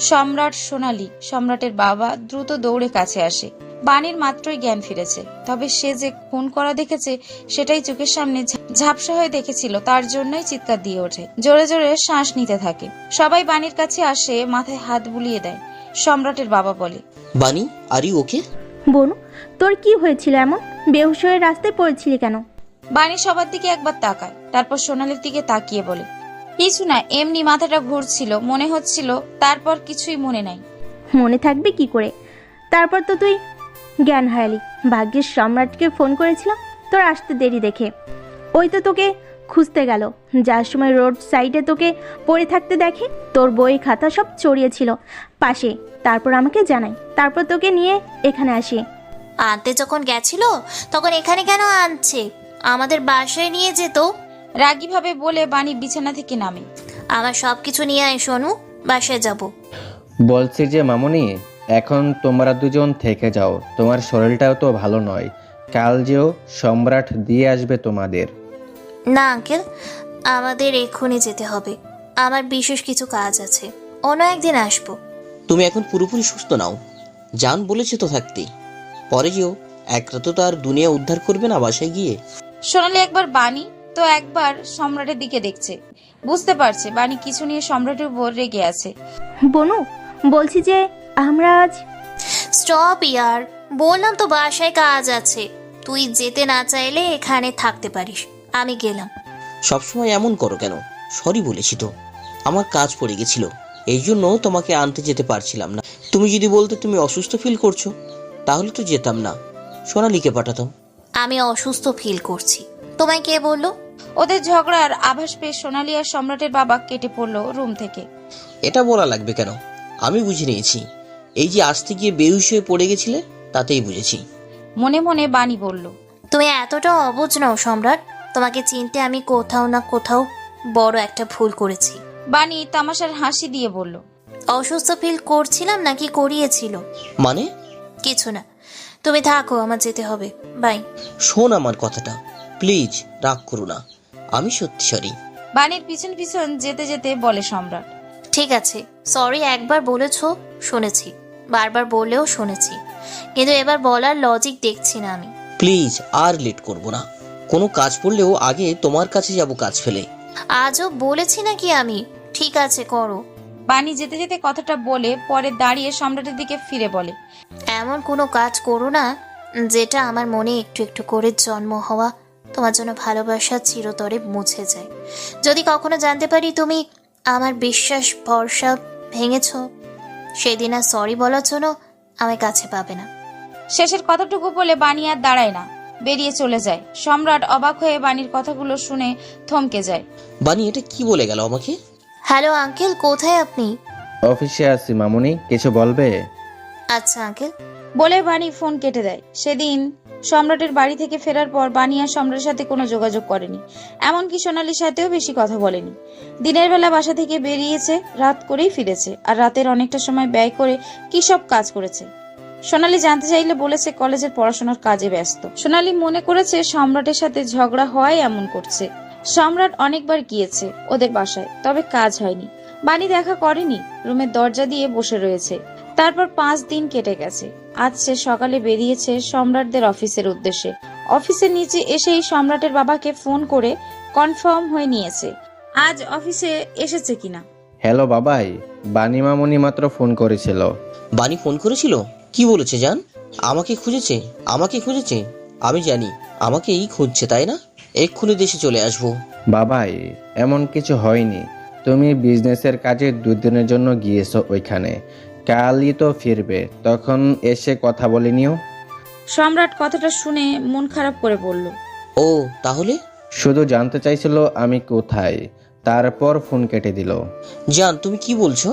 সম্রাট সোনালী, সম্রাটের বাবা, দ্রুত দৌড়ে কাছে আসে। বাণীর মাত্রই জ্ঞান ফিরেছে, তবে সে যে খুন করা দেখেছে সেটাই চোখের সামনে ঝাপসা হয়ে দেখেছিল, তার জন্যই চিৎকার দিয়ে ওঠে, জোরে জোরে শ্বাস নিতে থাকে। সবাই বাণীর কাছে আসে, মাথায় হাত বুলিয়ে দেয়। সম্রাটের বাবা বলে, বানি, আর ইউ ওকে? বনু, তোর কি হয়েছিল এমন? বেহুশ হয়ে রাস্তায় পড়েছিলি কেন? বাণী সবার দিকে একবার তাকায়, তারপর সোনালির দিকে তাকিয়ে বলে, কিছু না, এমনি মাথাটা ঘুরছিল, মনে হচ্ছিল। তারপর কিছুই মনে নাই। মনে থাকবে কি করে? তারপর তো তুই জ্ঞান হারালি। ভাগ্যের সম্রাটকে ফোন করেছিলাম তোর আসতে দেরি দেখে। ওই তো তোকে খুঁজতে গেল, যার সময় রোড সাইডে তোকে পড়ে থাকতে দেখে। তোর বই খাতা সব ছড়িয়েছিল পাশে। তারপর আমাকে জানাই, তারপর তোকে নিয়ে এখানে আসি। আনতে যখন গেছিল তখন এখানে কেন আনছে? আমাদের বাসায় নিয়ে যেত। রাগীভাবে বলে বাণী বিছানা থেকে নামে। আমার সব কিছু নিয়ে আয় সোনু, বাসায় যাব। বলছি যে মামুনি, এখন তোমরা দুজন থেকে যাও, তোমার শরীরটাও তো ভালো নয়। কাল যেও, সম্রাট দিয়ে আসবে তোমাদের। না আঙ্কেল, আমাদের এক্ষুনি যেতে হবে। আমার বিশেষ কিছু কাজ আছে, অন্য একদিন আসবো। তুমি এখন পুরোপুরি সুস্থ নাও। জান বলেছে তো থাকতেই, পরে যেও। এক রাতে তো আর দুনিয়া উদ্ধার করবে না বাসায় গিয়ে। সোনালি একবার বাণী তো একবার সম্রাটের দিকে দেখছে, বুঝতে পারছে বাণী কিছু নিয়ে সম্রাটের উপর রেগে আছে। বনু, বলছি যে আমরা আজ স্টপ ইয়ার, বললাম তো বাসায় কাজ আছে। তুই যেতে না চাইলে এখানে থাকতে পারিস, আমি গেলাম। সবসময় এমন করো কেন? সরি বলেছি তো, আমার কাজ পড়ে গেছিল, এই জন্য তোমাকে আনতে যেতে পারছিলাম না। তুমি যদি বলতে তুমি অসুস্থ ফিল করছো, তাহলে তো যেতাম না, সোনালিকে পাঠাতাম। আমি অসুস্থ ফিল করছি, তোমায় কে বললো? ওদের ঝগড়ার আভাস পেয়ে সোনালি আর সম্রাটের বাবা কেটে পড়লো রুম থেকে। এটা বলা লাগবে কেন? আমি বুঝে নিয়েছি। এই যে আসতে গিয়ে বেহুশ হয়ে পড়ে গেছিলে, তাতেই বুঝেছি। মনে মনে বাণী বলল, তুমি এতটা অবুঝ নও সম্রাট। তোমাকে চিনতে আমি কোথাও না কোথাও বড় একটা ভুল করেছি। বাণী তামাশার হাসি দিয়ে বলল, অসুস্থ ফিল করছিলাম নাকি করিয়েছিল? মানে? কিছু না, তুমি থাকো, আমার যেতে হবে। বাই। শোন আমার কথাটা, প্লিজ রাগ করো না, আমি সত্যি সরি। বাণীর পিছন পিছন যেতে যেতে বলে সম্রাট, ঠিক আছে, সরি একবার বলেছো শুনেছি, বারবার বললেও শুনেছি, কিন্তু এবার বলার লজিক দেখছি না আমি। প্লিজ আর লেট করবো না। কোনো কাজ পড়লেও আগে তোমার কাছে যাব কাজ ফেলে। আজও বলেছি নাকি আমি? ঠিক আছে করো। বাণী যেতে যেতে কথাটা বলে পরে দাঁড়িয়ে সম্রাটের দিকে ফিরে বলে, এমন কোনো কাজ করো না যেটা আমার মনে একটু একটু করে জন্ম হওয়া তোমার জন্য ভালোবাসা চিরতরে মুছে যায়। যদি কখনো জানতে পারি তুমি আমার বিশ্বাস ভরসা ভেঙেছ, সেদিন আর সরি বলার জন্য আমার কাছে পাবে না। শেষের কথাটুকু বলে বাণী আর দাঁড়ায় না, বেরিয়ে চলে যায়। সম্রাট অবাক হয়ে বাণীর কথাগুলো শুনে থমকে যায়। বানি, এটা কি বলে গেল আমাকে? হ্যালো আঙ্কেল, কোথায় আপনি? অফিসে আছি মামুনি, কিছু বলবে? আচ্ছা আঙ্কেল। বলে বাণী ফোন কেটে দেয়। সেদিন সম্রাটের বাড়ি থেকে ফেরার পর বাণী আর সম্রাটের সাথে কোনো যোগাযোগ করেনি, এমনকি সোনালির সাথেও বেশি কথা বলেনি। দিনের বেলা বাসা থেকে বেরিয়েছে, রাত করেই ফিরেছে, আর রাতের অনেকটা সময় ব্যয় করে কি সব কাজ করেছে। সোনালি জানতে চাইলে বলেছে কলেজের পড়াশোনার কাজে ব্যস্ত। সোনালি মনে করেছে সম্রাটের সাথে ঝগড়া হয় এমন করছে। সম্রাট অনেকবার গিয়েছে ওদের বাসায়, তবে কাজ হয়নি। বাণী দেখা করেনি, রুমের দরজা দিয়ে বসে রয়েছে। তারপর 5 দিন কেটে গেছে। আজ সে সকালে বেরিয়েছে সম্রাটদের অফিসের উদ্দেশ্যে। অফিসের নিচে এসেই সম্রাটের বাবাকে ফোন করে কনফার্ম হয়ে নিয়েছে আজ অফিসে এসেছে কিনা। হ্যালো বাবাই, বানি মামুনি মাত্র ফোন করেছিল। বানি ফোন করেছিল? কি বলেছে জান? আমাকে খুঁজেছে? আমাকে খুঁজেছে? আমি জানি আমাকেই খুঁজছে, তাই না? এক্ষুনি দেশে চলে আসবো। বাবাই, এমন কিছু হয়নি, তুমি বিজনেসের কাজে 2 দিনের জন্য গিয়েছো ওইখানে, কালই তো ফিরবে, তখন এসে কথা বলে নিও। সম্রাট কথাটা শুনে মন খারাপ করে বলল, ও তাহলে? শুধু জানতে চাইছিল আমি কোথায়, তারপর ফোন কেটে দিল। জান, তুমি কি বলছো?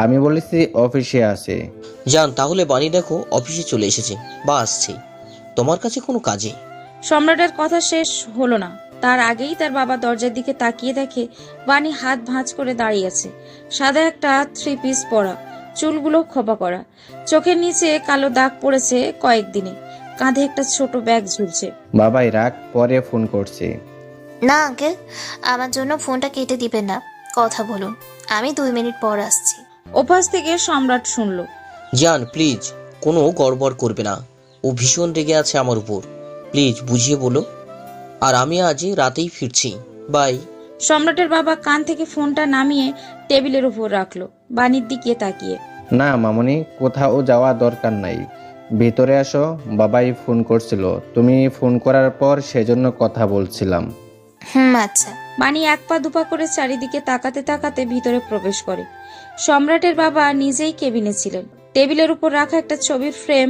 আমি বলেছি অফিসে আছে। জান, তাহলে বানি দেখো অফিসে চলে এসেছে বা আসছে তোমার কাছে কোনো কাজে। সম্রাটের কথা শেষ হলো না, তার আগেই তার বাবা দরজার দিকে তাকিয়ে দেখে বাণী হাত ভাঁজ করে দাঁড়িয়ে আছে। সাদা একটা 3 পিস পরা, চুলগুলো খোপা করা, চোখের নিচে কালো দাগ পড়েছে কয়েকদিনে, কাঁধে একটা ছোট ব্যাগ ঝুলছে। বাবাই রাগ, পরে ফোন করছি। না আঙ্কেল, আমার জন্য ফোনটা কেটে দিবেন না, কথা বলুন, আমি 2 মিনিট পর আসছি। ওপাশ থেকে সম্রাট শুনল, জান প্লিজ কোনো গড়বড় করবে না, ও ভীষণ রেগে আছে আমার উপর। প্লিজ বুঝিয়ে বলো। আর আমি আজ রাতেই ফিরছি। বাই। সম্রাটের বাবা কান থেকে ফোনটা নামিয়ে টেবিলের উপর রাখলো, বাণীর দিকে তাকিয়ে। না মামনি, কোথাও যাওয়া দরকার নাই, ভিতরে আসো। বাবাই ফোন করছিল, তুমি ফোন করার পর সেজন্য কথা বলছিলাম। আচ্ছা। বাণী এক পা দুপা করে চারিদিকে তাকাতে তাকাতে ভিতরে প্রবেশ করে। সম্রাটের বাবা নিজেই কেবিনে ছিলেন। টেবিলের উপর রাখা একটা ছবির ফ্রেম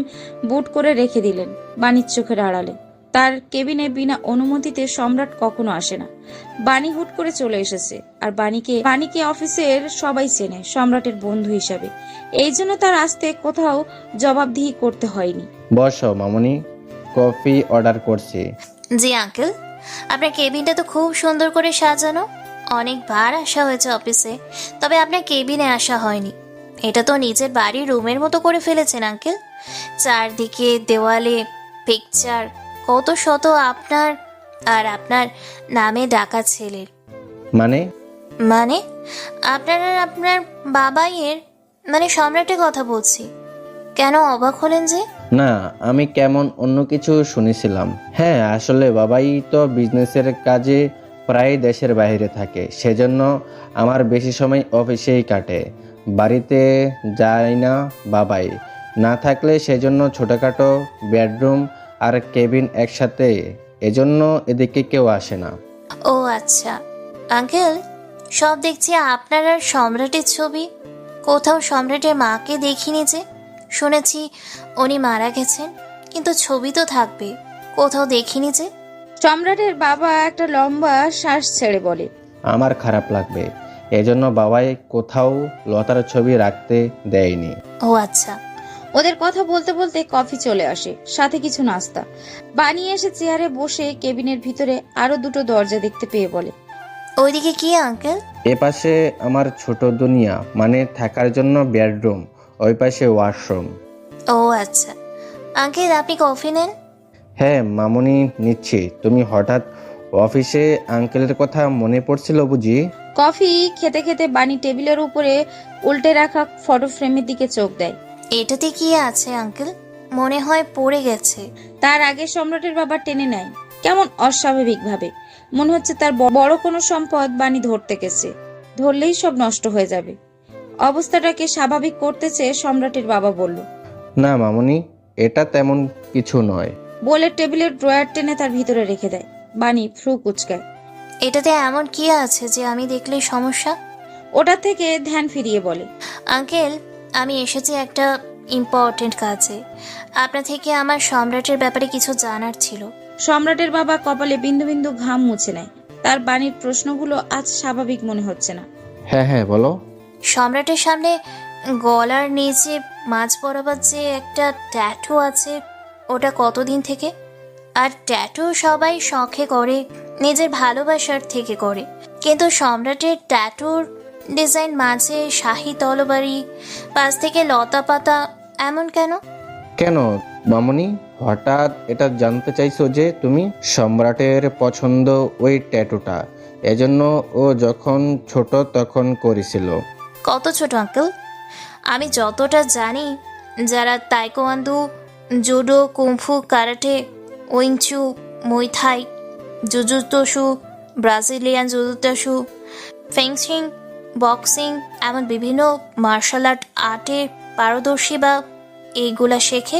বুট করে রেখে দিলেন বাণীর চোখের আড়ালে। তার কেবিনে বিনা অনুমতিতে সম্রাট কখনো আসে না। বাণী হুট করে চলে এসেছে, আর বাণীকে অফিসের সবাই চেনে সম্রাটের বন্ধু হিসাবে। এই জন্য তার আসতে কোথাও জবাবদিহি করতে হয়নি। বসো মামনি, কফি অর্ডার করছি। জি আঙ্কেল, আপনার কেবিনটা তো খুব সুন্দর করে সাজানো। অনেকবার আসা হয়েছে অফিসে, তবে আপনার কেবিনে আসা হয়নি। এটা তো নিজের বাড়ির রুমের মতো করে ফেলেছেন আঙ্কেল। চারদিকে দেওয়ালে পিকচার, কত শত আপনার আর আপনার নামে ডাকা ছেলের। মানে? মানে আপনার আর আপনার বাবাইয়ের, মানে সম্রাটের কথা বলছি। কেন অবাক হলেন যে? না, আমি কেমন অন্য কিছু শুনেছিলাম। হ্যাঁ, আসলে বাবাই তো বিজনেসের কাজে প্রায় দেশের বাইরে থাকে, সেজন্য আমার বেশি সময় অফিসেই কাটে, বাড়িতে যায় না বাবাই। না থাকলে সেজন্য ছোটোখাটো বেডরুম আর কেবিন একসাথে, এজন্য এদিকে কেউ আসে না। ও আচ্ছা আঙ্কেল, সব দেখছি আপনার আর সম্রাটের ছবি। কোথাও সম্রাটের মাকে দেখিনি যে। শুনেছি উনি মারা গেছেন, কিন্তু ছবি তো থাকবে, কোথাও দেখিনি যে। সম্রাটের বাবা একটা লম্বা শ্বাস ছেড়ে বলে, আমার খারাপ লাগবে, এজন্য বাবাই কোথাও লতার ছবি রাখতে দেয়নি। ও আচ্ছা। ওদের কথা বলতে বলতে কফি চলে আসে, সাথে কিছু নাস্তা। বানিয়ে এসে চেয়ারে বসে কেবিনের ভিতরে আরো দুটো দরজা দেখতে পেয়ে বলে, ওইদিকে কি আঙ্কেল? এপাশে আমার ছোট দুনিয়া, মানে থাকার জন্য বেডরুম, ওই পাশে ওয়াশরুম। ও আচ্ছা আঙ্কেল, আপনি কফি নেন। হ্যাঁ মামুনি, নিচ্ছি। তুমি হঠাৎ অফিসে আঙ্কেলের কথা মনে পড়ছিল বুঝি? কফি খেতে খেতে বানি টেবিলের উপরে উল্টে রাখা ফটো ফ্রেমের দিকে চোখ দেয়। এটাতে কি আছে আঙ্কেল? মনে হয় পড়ে গেছে। তার আগে সম্রাটের বাবা টেনে নেয় কেমন অস্বাভাবিক ভাবে। মনে হচ্ছে তার বড় কোনো সম্পদ বানি ধরতে গেছে, ধরলেই সব নষ্ট হয়ে যাবে। অবস্থাটাকে স্বাভাবিক করতে চেয়ে সম্রাটের বাবা বলল, না মামুনি, এটা তেমন কিছু নয়। বলে টেবিলের ড্রয়ার টেনে তার ভিতরে রেখে দেয়। বানি ফ্রু কুচকায়। এটাতে এমন কি আছে যে আমি দেখলেই সমস্যা? ওটা থেকে ধ্যান ফিরিয়ে বলে, আঙ্কেল, আমি এসেছি একটা ইম্পর্টেন্ট কাজে। আপনার থেকে আমার সম্রাটের ব্যাপারে কিছু জানার ছিল। সম্রাটের বাবা কপালে বিন্দু বিন্দু ঘাম মুছে নেয়। তার বাণীর প্রশ্নগুলো আজ স্বাভাবিক মনে হচ্ছে না। হ্যাঁ হ্যাঁ বলো। সম্রাটের সামনে গলার নিচে মাঝ বরাবর যে একটা ট্যাটু আছে, ওটা কতদিন থেকে? আর ট্যাটু সবাই শখে করে, নিজের ভালোবাসার থেকে করে, কিন্তু সম্রাটের ট্যাটুর ডিজাইন মাঝে শাহী তলবারি, পাশ থেকে লতা পাতা, এমন কেন? কেন মামুনি, হঠাৎ এটা জানতে চাইছো যে তুমি? সম্রাটের পছন্দ ওই ট্যাটুটা, এজন্য ও যখন ছোট তখন করেছিল। কত ছোট আঙ্কেল? আমি যতটা জানি, যারা taekwondo, judo, kung fu, karate, wing chun, muay thai, jujutsu, Brazilian jujutsu, fencing, boxing, এমন বিভিন্ন মার্শাল আর্টে পারদর্শী বা এইগুলা শেখে,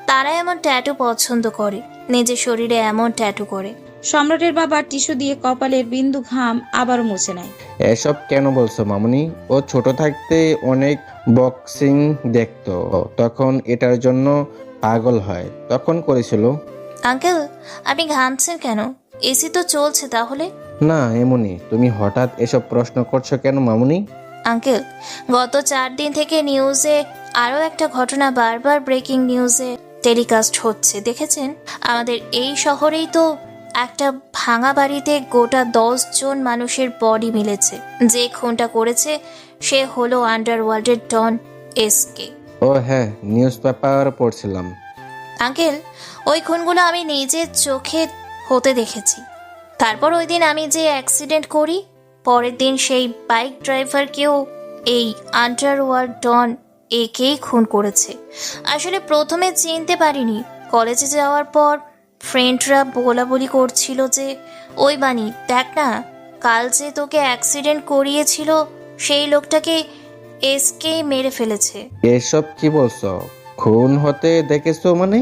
তারা এমন ট্যাটু পছন্দ করে, নিজের শরীরে এমন ট্যাটু করে। সম্রাটের বাবা টিস্যু দিয়ে কপালের বিন্দু ঘাম আবারও মুছে নেয়। এসব কেন বলছো মামুনি? ও ছোট থাকতে অনেক বক্সিং দেখতো, তখন এটার জন্য পাগল হয়, তখন করেছিল। আঙ্কেল, আপনি ঘামছেন কেন? এসি তো চলছে তাহলে। না এমনি, তুমি হঠাৎ এসব প্রশ্ন করছো কেন মামুনি? আঙ্কেল, গত 4 দিন থেকে নিউজে আরও একটা ঘটনা বারবার ব্রেকিং নিউজে টেলিকাস্ট হচ্ছে, দেখেছেন? আমাদের এই শহরেই তো একটা ভাঙা বাড়িতে গোটা 10 জন মানুষের বডি মিলেছে। যে খুনটা করেছে সে হলো আন্ডারওয়ার্ল্ডের ডন এসকে। ও হ্যাঁ, নিউজ পেপার পড়ছিলাম। আঙ্কেল, ওই খুনগুলো আমি নিজের চোখে হতে দেখেছি। তারপর ওই দিন আমি যে অ্যাক্সিডেন্ট করি, পরের দিন সেই বাইক ড্রাইভারকেও এই আন্ডারওয়ার্ল্ড ডন একেই খুন করেছে। আসলে প্রথমে চিনতে পারিনি, কলেজে যাওয়ার পর ফ্রেন্ডরা বলাবলি করছিল যে ওই বানি দেখ না, কাল যে তোকে অ্যাক্সিডেন্ট করিয়েছিল সেই লোকটাকে এসকে মেরে ফেলেছে। এসব কি বলছো? খুন হতে দেখেছো মানে?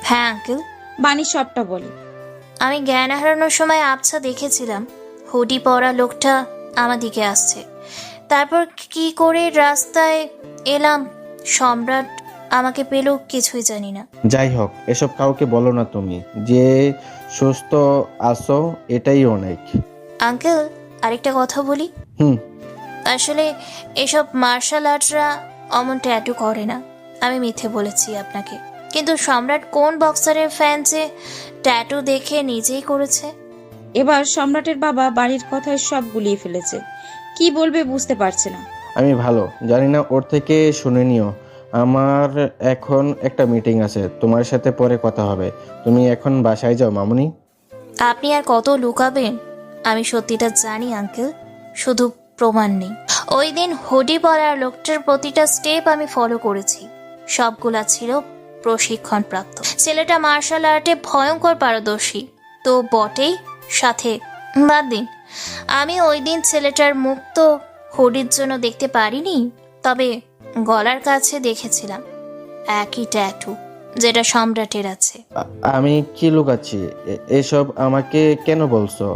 হ্যাঁ আঙ্কেল, বাণী সবটা বলে। আমি জ্ঞান হারানোর সময় আবছা দেখেছিলাম হুডি পরা লোকটা আমার দিকে আসছে। তারপর কি করে রাস্তায় এলাম, সম্রাট আমাকে পেল কিছুই জানি না। যাই হোক, এসব কাউকে বলো না তুমি। যে সুস্থ আছো এটাই অনেক। আঙ্কেল, আরেকটা কথা বলি। হুম। আসলে এসব মার্শাল আর্টরা অমন ট্যাটু করে না। আমি মিথ্যে বলেছি আপনাকে, কিন্তু সম্রাট কোন বক্সারের ফ্যান যে ট্যাটু দেখে নিজেই করেছে। এবার সম্রাটের বাবা বাড়ির কথায় সব গুলিয়ে ফেলেছে, কি বলবে বুঝতে পারছে না। আমি ভালো জানি না, ওর থেকে শুনে নিও। আমার এখন একটা মিটিং আছে, তোমার সাথে পরে কথা হবে। তুমি এখন বাসায় যাও মামুনি। আপনি আর কত লুকাবেন? আমি সত্যিটা জানি আঙ্কেল, শুধু প্রমাণ নেই। ওই দিন হুডি পরার লোকটার প্রতিটা স্টেপ আমি ফলো করেছি, সবগুলা ছিল প্রশিক্ষণ প্রাপ্ত। ছেলেটা মার্শাল আর্টে ভয়ঙ্কর পারদর্শী তো বটেই, সাথে বাদ দিন আমি ওই দিন ছেলেটার মুখ তো হুডির জন্য দেখতে পারিনি, তবে গলার কাছে দেখেছিলাম একই ট্যাটু যেটা সম্রাটের আছে। আমি কি লুকাচ্ছি? এসব আমাকে কেন বলছো?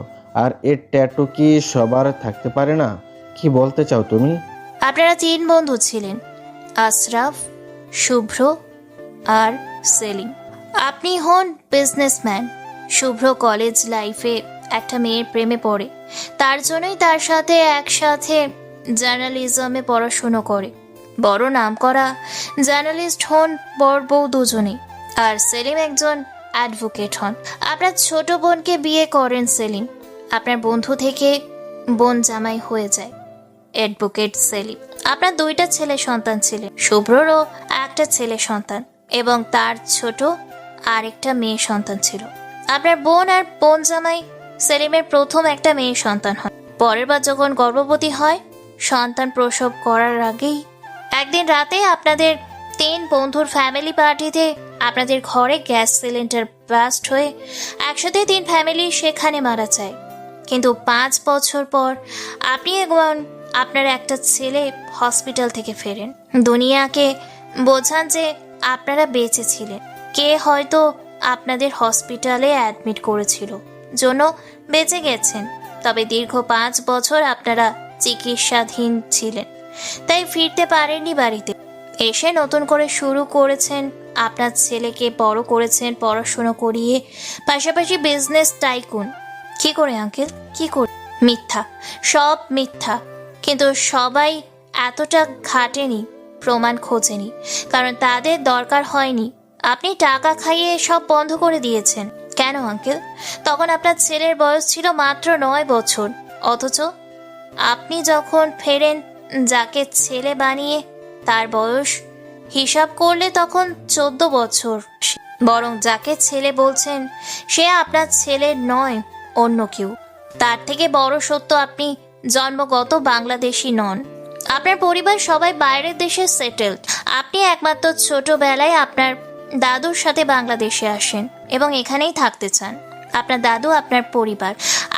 আর এর ট্যাটু কি সবার থাকতে পারে না? কি বলতে চাও তুমি? আপনারা 3 বন্ধু ছিলেন, আশরাফ, শুভ্র আর সেলিম। আপনি হন বিজনেসম্যান। শুভ্র কলেজ লাইফে একটা মেয়ের প্রেমে পড়ে, তার জন্যই তার সাথে একসাথে জার্নালিজমে পড়াশুনো করে। বড় নামকরা জার্নালিস্ট হন বড় বউ দুজনেই। আর সেলিম একজন অ্যাডভোকেট হন। আপনার ছোট বোনকে বিয়ে করেন সেলিম। আপনার বন্ধু থেকে বোন জামাই হয়ে যায় অ্যাডভোকেট সেলিম। আপনার 2টা ছেলে সন্তান ছিলেন, শুভ্ররও একটা ছেলে সন্তান এবং তার ছোট আরেকটা মেয়ে সন্তান ছিল। আপনার বোন আর বোন জামাই সেলিমের প্রথম একটা মেয়ে সন্তান হয়। পরের বার যখন গর্ভবতী হয়, সন্তান প্রসব করার আগেই একদিন রাতে আপনাদের 3 বন্ধুর ফ্যামিলি পার্টিতে আপনাদের ঘরে গ্যাস সিলিন্ডার ব্লাস্ট হয়ে একসাথে 3 ফ্যামিলি সেখানে মারা যায়। কিন্তু 5 বছর পর আপনি এবং আপনার একটা ছেলে হসপিটাল থেকে ফেরেন, দুনিয়াকে বোঝান যে আপনারা বেঁচে ছিলেন। কে হয়তো আপনাদের হসপিটালে অ্যাডমিট করেছিল, জন্য বেঁচে গেছেন, তবে দীর্ঘ 5 বছর আপনারা চিকিৎসাধীন ছিলেন, তাই ফিরতে পারেননি বাড়িতে। এসে নতুন করে শুরু করেছেন, আপনার ছেলেকে বড় করেছেন পড়াশুনো করিয়ে, পাশাপাশি বিজনেস টাইকুন। কি করে আঙ্কেল, কি করে? মিথ্যা, সব মিথ্যা। কিন্তু সবাই এতটা ঘাটেনি, প্রমাণ খোঁজেনি, কারণ তাদের দরকার হয়নি। আপনি টাকা খাইয়ে সব বন্ধ করে দিয়েছেন। কেন আঙ্কেল? তখন আপনার ছেলের বয়স ছিল মাত্র 9 বছর, অথচ আপনি যখন ফেরেন যাকে ছেলে বানিয়ে, তার বয়স হিসাব করলে তখন 14 বছর। বরং যাকে ছেলে বলছেন সে আপনার ছেলে নয়, অন্য কেউ। তার থেকে বড় সত্য, আপনি জন্মগত বাংলাদেশি নন। আপনার পরিবার সবাই বাইরের দেশে সেটেলড। আপনি একমাত্র ছোটবেলায় আপনার দাদুর সাথে বাংলাদেশে আসেন এবং এখানেই থাকতে চান। আপনার দাদু আপনার পরিবার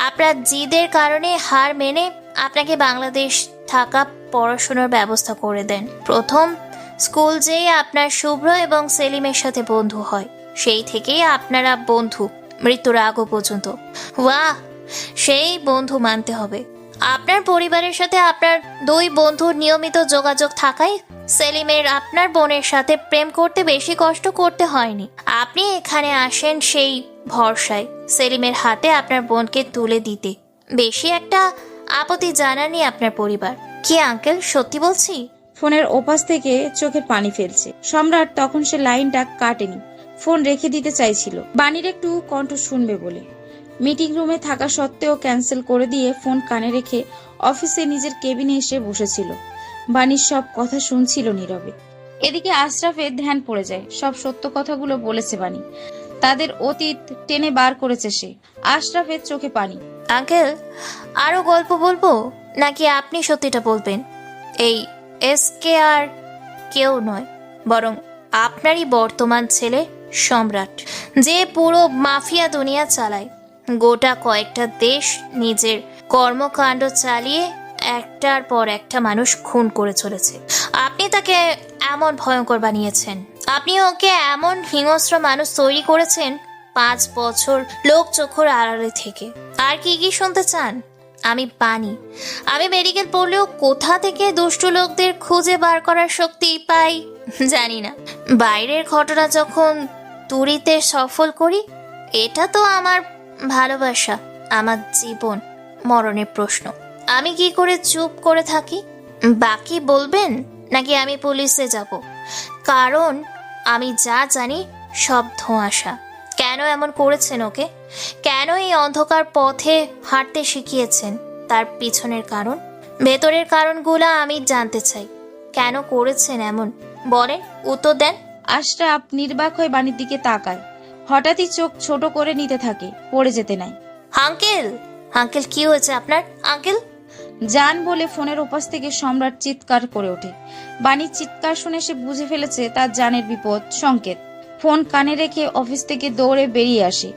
আপনার জিদের কারণে হার মেনে আপনাকে বাংলাদেশ থাকা পড়াশোনার ব্যবস্থা করে দেন। প্রথম স্কুল যেয়ে আপনার শুভ্র এবং সেলিমের সাথে বন্ধু হয়, সেই থেকেই আপনারা বন্ধু মৃত্যুর আগ পর্যন্ত। ওয়াহ, সেই বন্ধু মানতে হবে। আপনার পরিবারের সাথে আপনার 2 বন্ধুর নিয়মিত যোগাযোগ থাকায় সেলিমের আপনার বোনের সাথে প্রেম করতে বেশি কষ্ট করতে হয়নি। আপনি এখানে আসেন সেই ভরসায় সেলিমের হাতে আপনার বোনকে তুলে দিতে। বেশি একটা আপত্তি জানানি আপনার পরিবার। কি আঙ্কেল, সত্যি বলছি? ফোনের ওপাশ থেকে চোখের পানি ফেলছে সম্রাট। তখন সে লাইনটা কাটেনি, ফোন রেখে দিতে চাইছিল বাণীর একটু কণ্ঠ শুনবে বলে। মিটিং রুমে থাকা সত্ত্বেও ক্যান্সেল করে দিয়ে ফোন কানে রেখে অফিসে নিজের কেবিনে এসে বসেছিল। বাণীর সব কথা শুনছিল নীরবে। এদিকে আশরাফের ধ্যান পড়ে যায়, সব সত্য কথাগুলো বলেছে বাণী, তাদের অতীত টেনে বার করেছে সে। আশরাফের চোখে পানি। আঙ্কেল, আরো গল্প বলবো নাকি আপনি সত্যিটা বলবেন? এই এসকে আর কেউ নয়, বরং আপনারই বর্তমান ছেলে সম্রাট, যে পুরো মাফিয়া দুনিয়া চালায়, গোটা কয়েকটা দেশ নিজের কর্মকাণ্ড চালিয়ে একটার পর একটা মানুষ খুন করে চলেছে। আপনি তাকে এমন ভয়ঙ্কর বানিয়েছেন, আপনি ওকে এমন হিংস্র মানুষ তৈরি করেছেন 5 বছর লোক চোখের আড়ালে থেকে। আর কি কি শুনতে চান? আমি বানি, আমি মেডিকেল পড়লেও কোথা থেকে দুষ্টু লোকদের খুঁজে বার করার শক্তি পাই জানি না। বাইরের ঘটনা যখন তুড়িতে সফল করি, এটা তো আমার ভালোবাসা, আমার জীবন মরণের প্রশ্ন। আমি কি করে চুপ করে থাকি? বাকি বলবেন নাকি আমি পুলিশে যাব? কারণ আমি যা জানি সব ধোঁয়াশা। কেন এমন করেছেন ওকে? কেন এই অন্ধকার পথে হাঁটতে শিখিয়েছেন? তার পিছনের কারণ, ভেতরের কারণগুলো আমি জানতে চাই। কেন করেছেন এমন? বলেন, উত্তর দেন। আশরাফ নির্বাক হয়ে বাণীর দিকে তাকায়। হঠাৎই চোখ ছোট করে নিতে থাকে, পড়ে যেতে নাই। আঙ্কেল, আঙ্কেল কি হয়েছে আপনার? আঙ্কেল জান বলে ফোনের ওপাশ থেকে সম্রাট চিৎকার করে ওঠে। বাণীর চিৎকার শুনে সে বুঝে ফেলেছে তার জানের বিপদ সংকেত। ফোন কানে রেখে অফিস থেকে দৌড়ে বেরিয়ে আসে।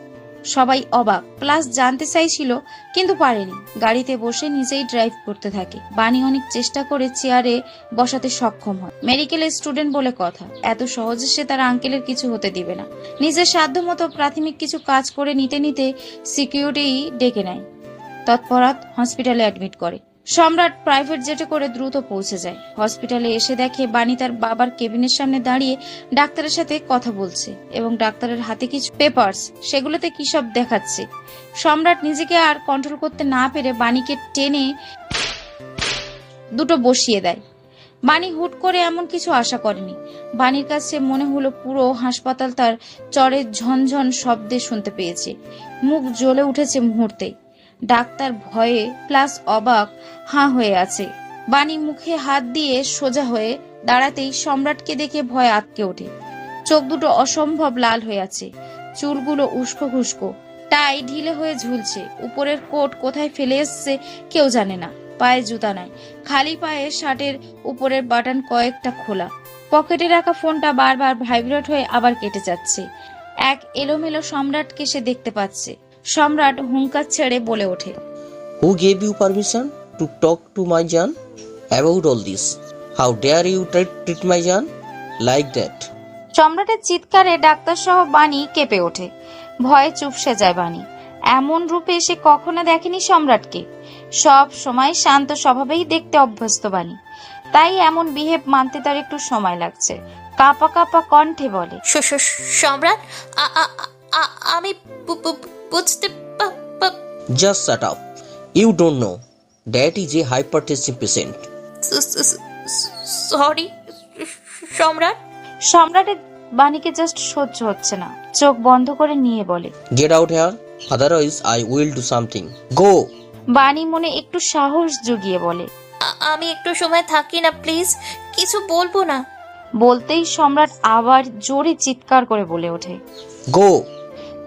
সবাই অবাক, প্লাস জানতে চাইছিল কিন্তু পারেনি। গাড়িতে বসে নিজেই ড্রাইভ করতে থাকে। বাণী অনেক চেষ্টা করে চেয়ারে বসাতে সক্ষম হয়। মেডিকেলের স্টুডেন্ট বলে কথা, এত সহজে সে তার আঙ্কেলের কিছু হতে দিবে না। নিজের সাধ্যমতো প্রাথমিক কিছু কাজ করে নিতে নিতে সিকিউরিটি ডেকে নেয়। তৎপরাৎ হসপিটালে অ্যাডমিট করে। সম্রাট প্রাইভেট জেটে করে দ্রুত পৌঁছে যায়। হসপিটালে এসে দেখে বাণী তার বাবার কেবিনের সামনে দাঁড়িয়ে ডাক্তারের সাথে কথা বলছে এবং ডাক্তারের হাতে কিছু পেপারস, সেগুলোতে কি সব দেখাচ্ছে। সম্রাট নিজেকে আর কন্ট্রোল করতে না পেরে বাণীকে টেনে দুটো বসিয়ে দেয়। বাণী হুট করে এমন কিছু আশা করেনি। বাণীর কাছে মনে হলো পুরো হাসপাতাল তার চরের ঝনঝন শব্দে শুনতে পেয়েছে। মুখ জ্বলে উঠেছে মুহূর্তেই। ডাক্তার ভয়ে প্লাস অবাক হাঁ হয়ে আছে। বাণী মুখে হাত দিয়ে সোজা হয়ে দাঁড়াতেই সম্রাটকে দেখে ভয় আটকে ওঠে। চোখ দুটো অসম্ভব লাল হয়ে আছে, চুলগুলো উস্কো খুস্কো, টাই ঢিলে হয়ে ঝুলছে। উপরের কোট কোথায় ফেলে এসছে কেউ জানে না। পায়ে জুতা নাই, খালি পায়ে শার্টের উপরের বাটন কয়েকটা খোলা। পকেটে রাখা ফোনটা বারবার ভাইব্রেট হয়ে আবার কেটে যাচ্ছে। এক এলোমেলো সম্রাটকে সে দেখতে পাচ্ছে। সম্রাট হুঙ্কার ছেড়ে বলে ওঠে, Who gave you permission to talk to my Jan about all this? How dare you treat my Jan like that? সম্রাটের চিৎকারে ডাক্তার সহ বাণী কেঁপে ওঠে। ভয়ে চুপসে যায় বাণী। এমন রূপে সে কখনো দেখেনি সম্রাটকে। সব সময় শান্ত স্বভাবেই দেখতে অভ্যস্ত বাণী, তাই এমন বিহেভ মানতে তার একটু সময় লাগছে। কাঁপা কাঁপা কণ্ঠে বলে, সম্রাট, আমি বুঝতে Just shut up. You don't know. That is a hypertension patient. Sorry সম্রাট। সম্রাটের বাণীকে জাস্ট সহ্য হচ্ছে না। চোখ বন্ধ করে নিয়ে বলে, Get out here. Otherwise, I will do something. Go. বাণী মনে একটু সাহস জুগিয়ে বলে, আমি একটু সময় থাকি না প্লিজ, কিছু বলবো না। বলতেই সম্রাট আবার জোরে চিৎকার করে বলে ওঠে। Go.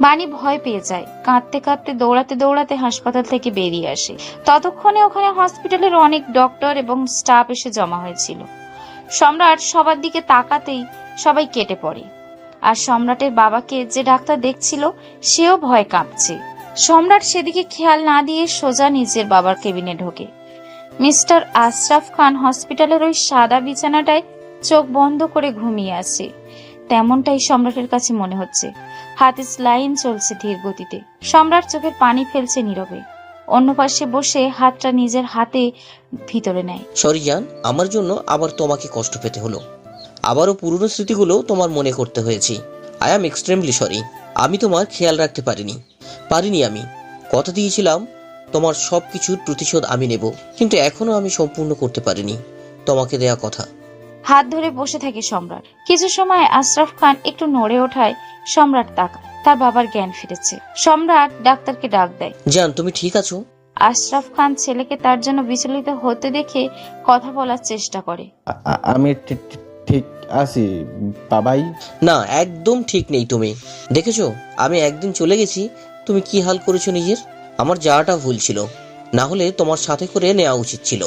বাণী ভয় পেয়ে যায়। কাঁদতে কাঁদতে দৌড়াতে দৌড়াতে হাসপাতাল থেকে বেরিয়ে আসে। ততক্ষণে ওখানে হসপিটালের অনেক ডক্টর এবং স্টাফ এসে জমা হয়েছিল। সম্রাট সবার দিকে তাকাতেই সবাই কেটে পড়ে। আর সম্রাটের বাবাকে যে ডাক্তার দেখছিল সেও ভয় কাঁপছে। সম্রাট সেদিকে খেয়াল না দিয়ে সোজা নিজের বাবার কেবিনে ঢোকে। মিস্টার আশরাফ খান হসপিটালের ওই সাদা বিছানাটায় চোখ বন্ধ করে ঘুমিয়ে আছে। তেমনটাই সম্রাটের কাছে মনে হচ্ছে। হাতে স্লাইন চলছে ধীর গতিতে। সম্রাট চোখের পানি ফেলছে নীরবে। অন্য পাশে বসে হাতটা নিজের হাতে ভিতরে নেয়। সরি জান, আমার জন্য আবার তোমাকে কষ্ট পেতে হলো। আবারও পুরনো স্মৃতিগুলো তোমার মনে করতে হয়েছে। I am extremely sorry. আমি তোমার খেয়াল রাখতে পারিনি আমি কথা দিয়েছিলাম তোমার সব কিছুর প্রতিশোধ আমি নেব, কিন্তু এখনো আমি সম্পূর্ণ করতে পারিনি তোমাকে দেয়া কথা। হাত ধরে বসে থাকে সম্রাট। কিছু সময় আশরাফ খান একটু নড়ে ওঠায় সম্রাট তাকায়। তার বাবার জ্ঞান ফিরেছে। সম্রাট ডাক্তারকে ডাক দেয়। জান, তুমি ঠিক আছো? আশরাফ খান ছেলেকে তার জন্য বিচলিত হতে দেখে কথা বলার চেষ্টা করে। আমি ঠিক আছি বাবাই। না, একদম ঠিক নেই তুমি। দেখেছো, আমি একদিন চলে গেছি, তুমি কি হাল করেছো নিজের। আমার যাওয়াটা ভুল ছিল, না হলে তোমার সাথে করে নেওয়া উচিত ছিল।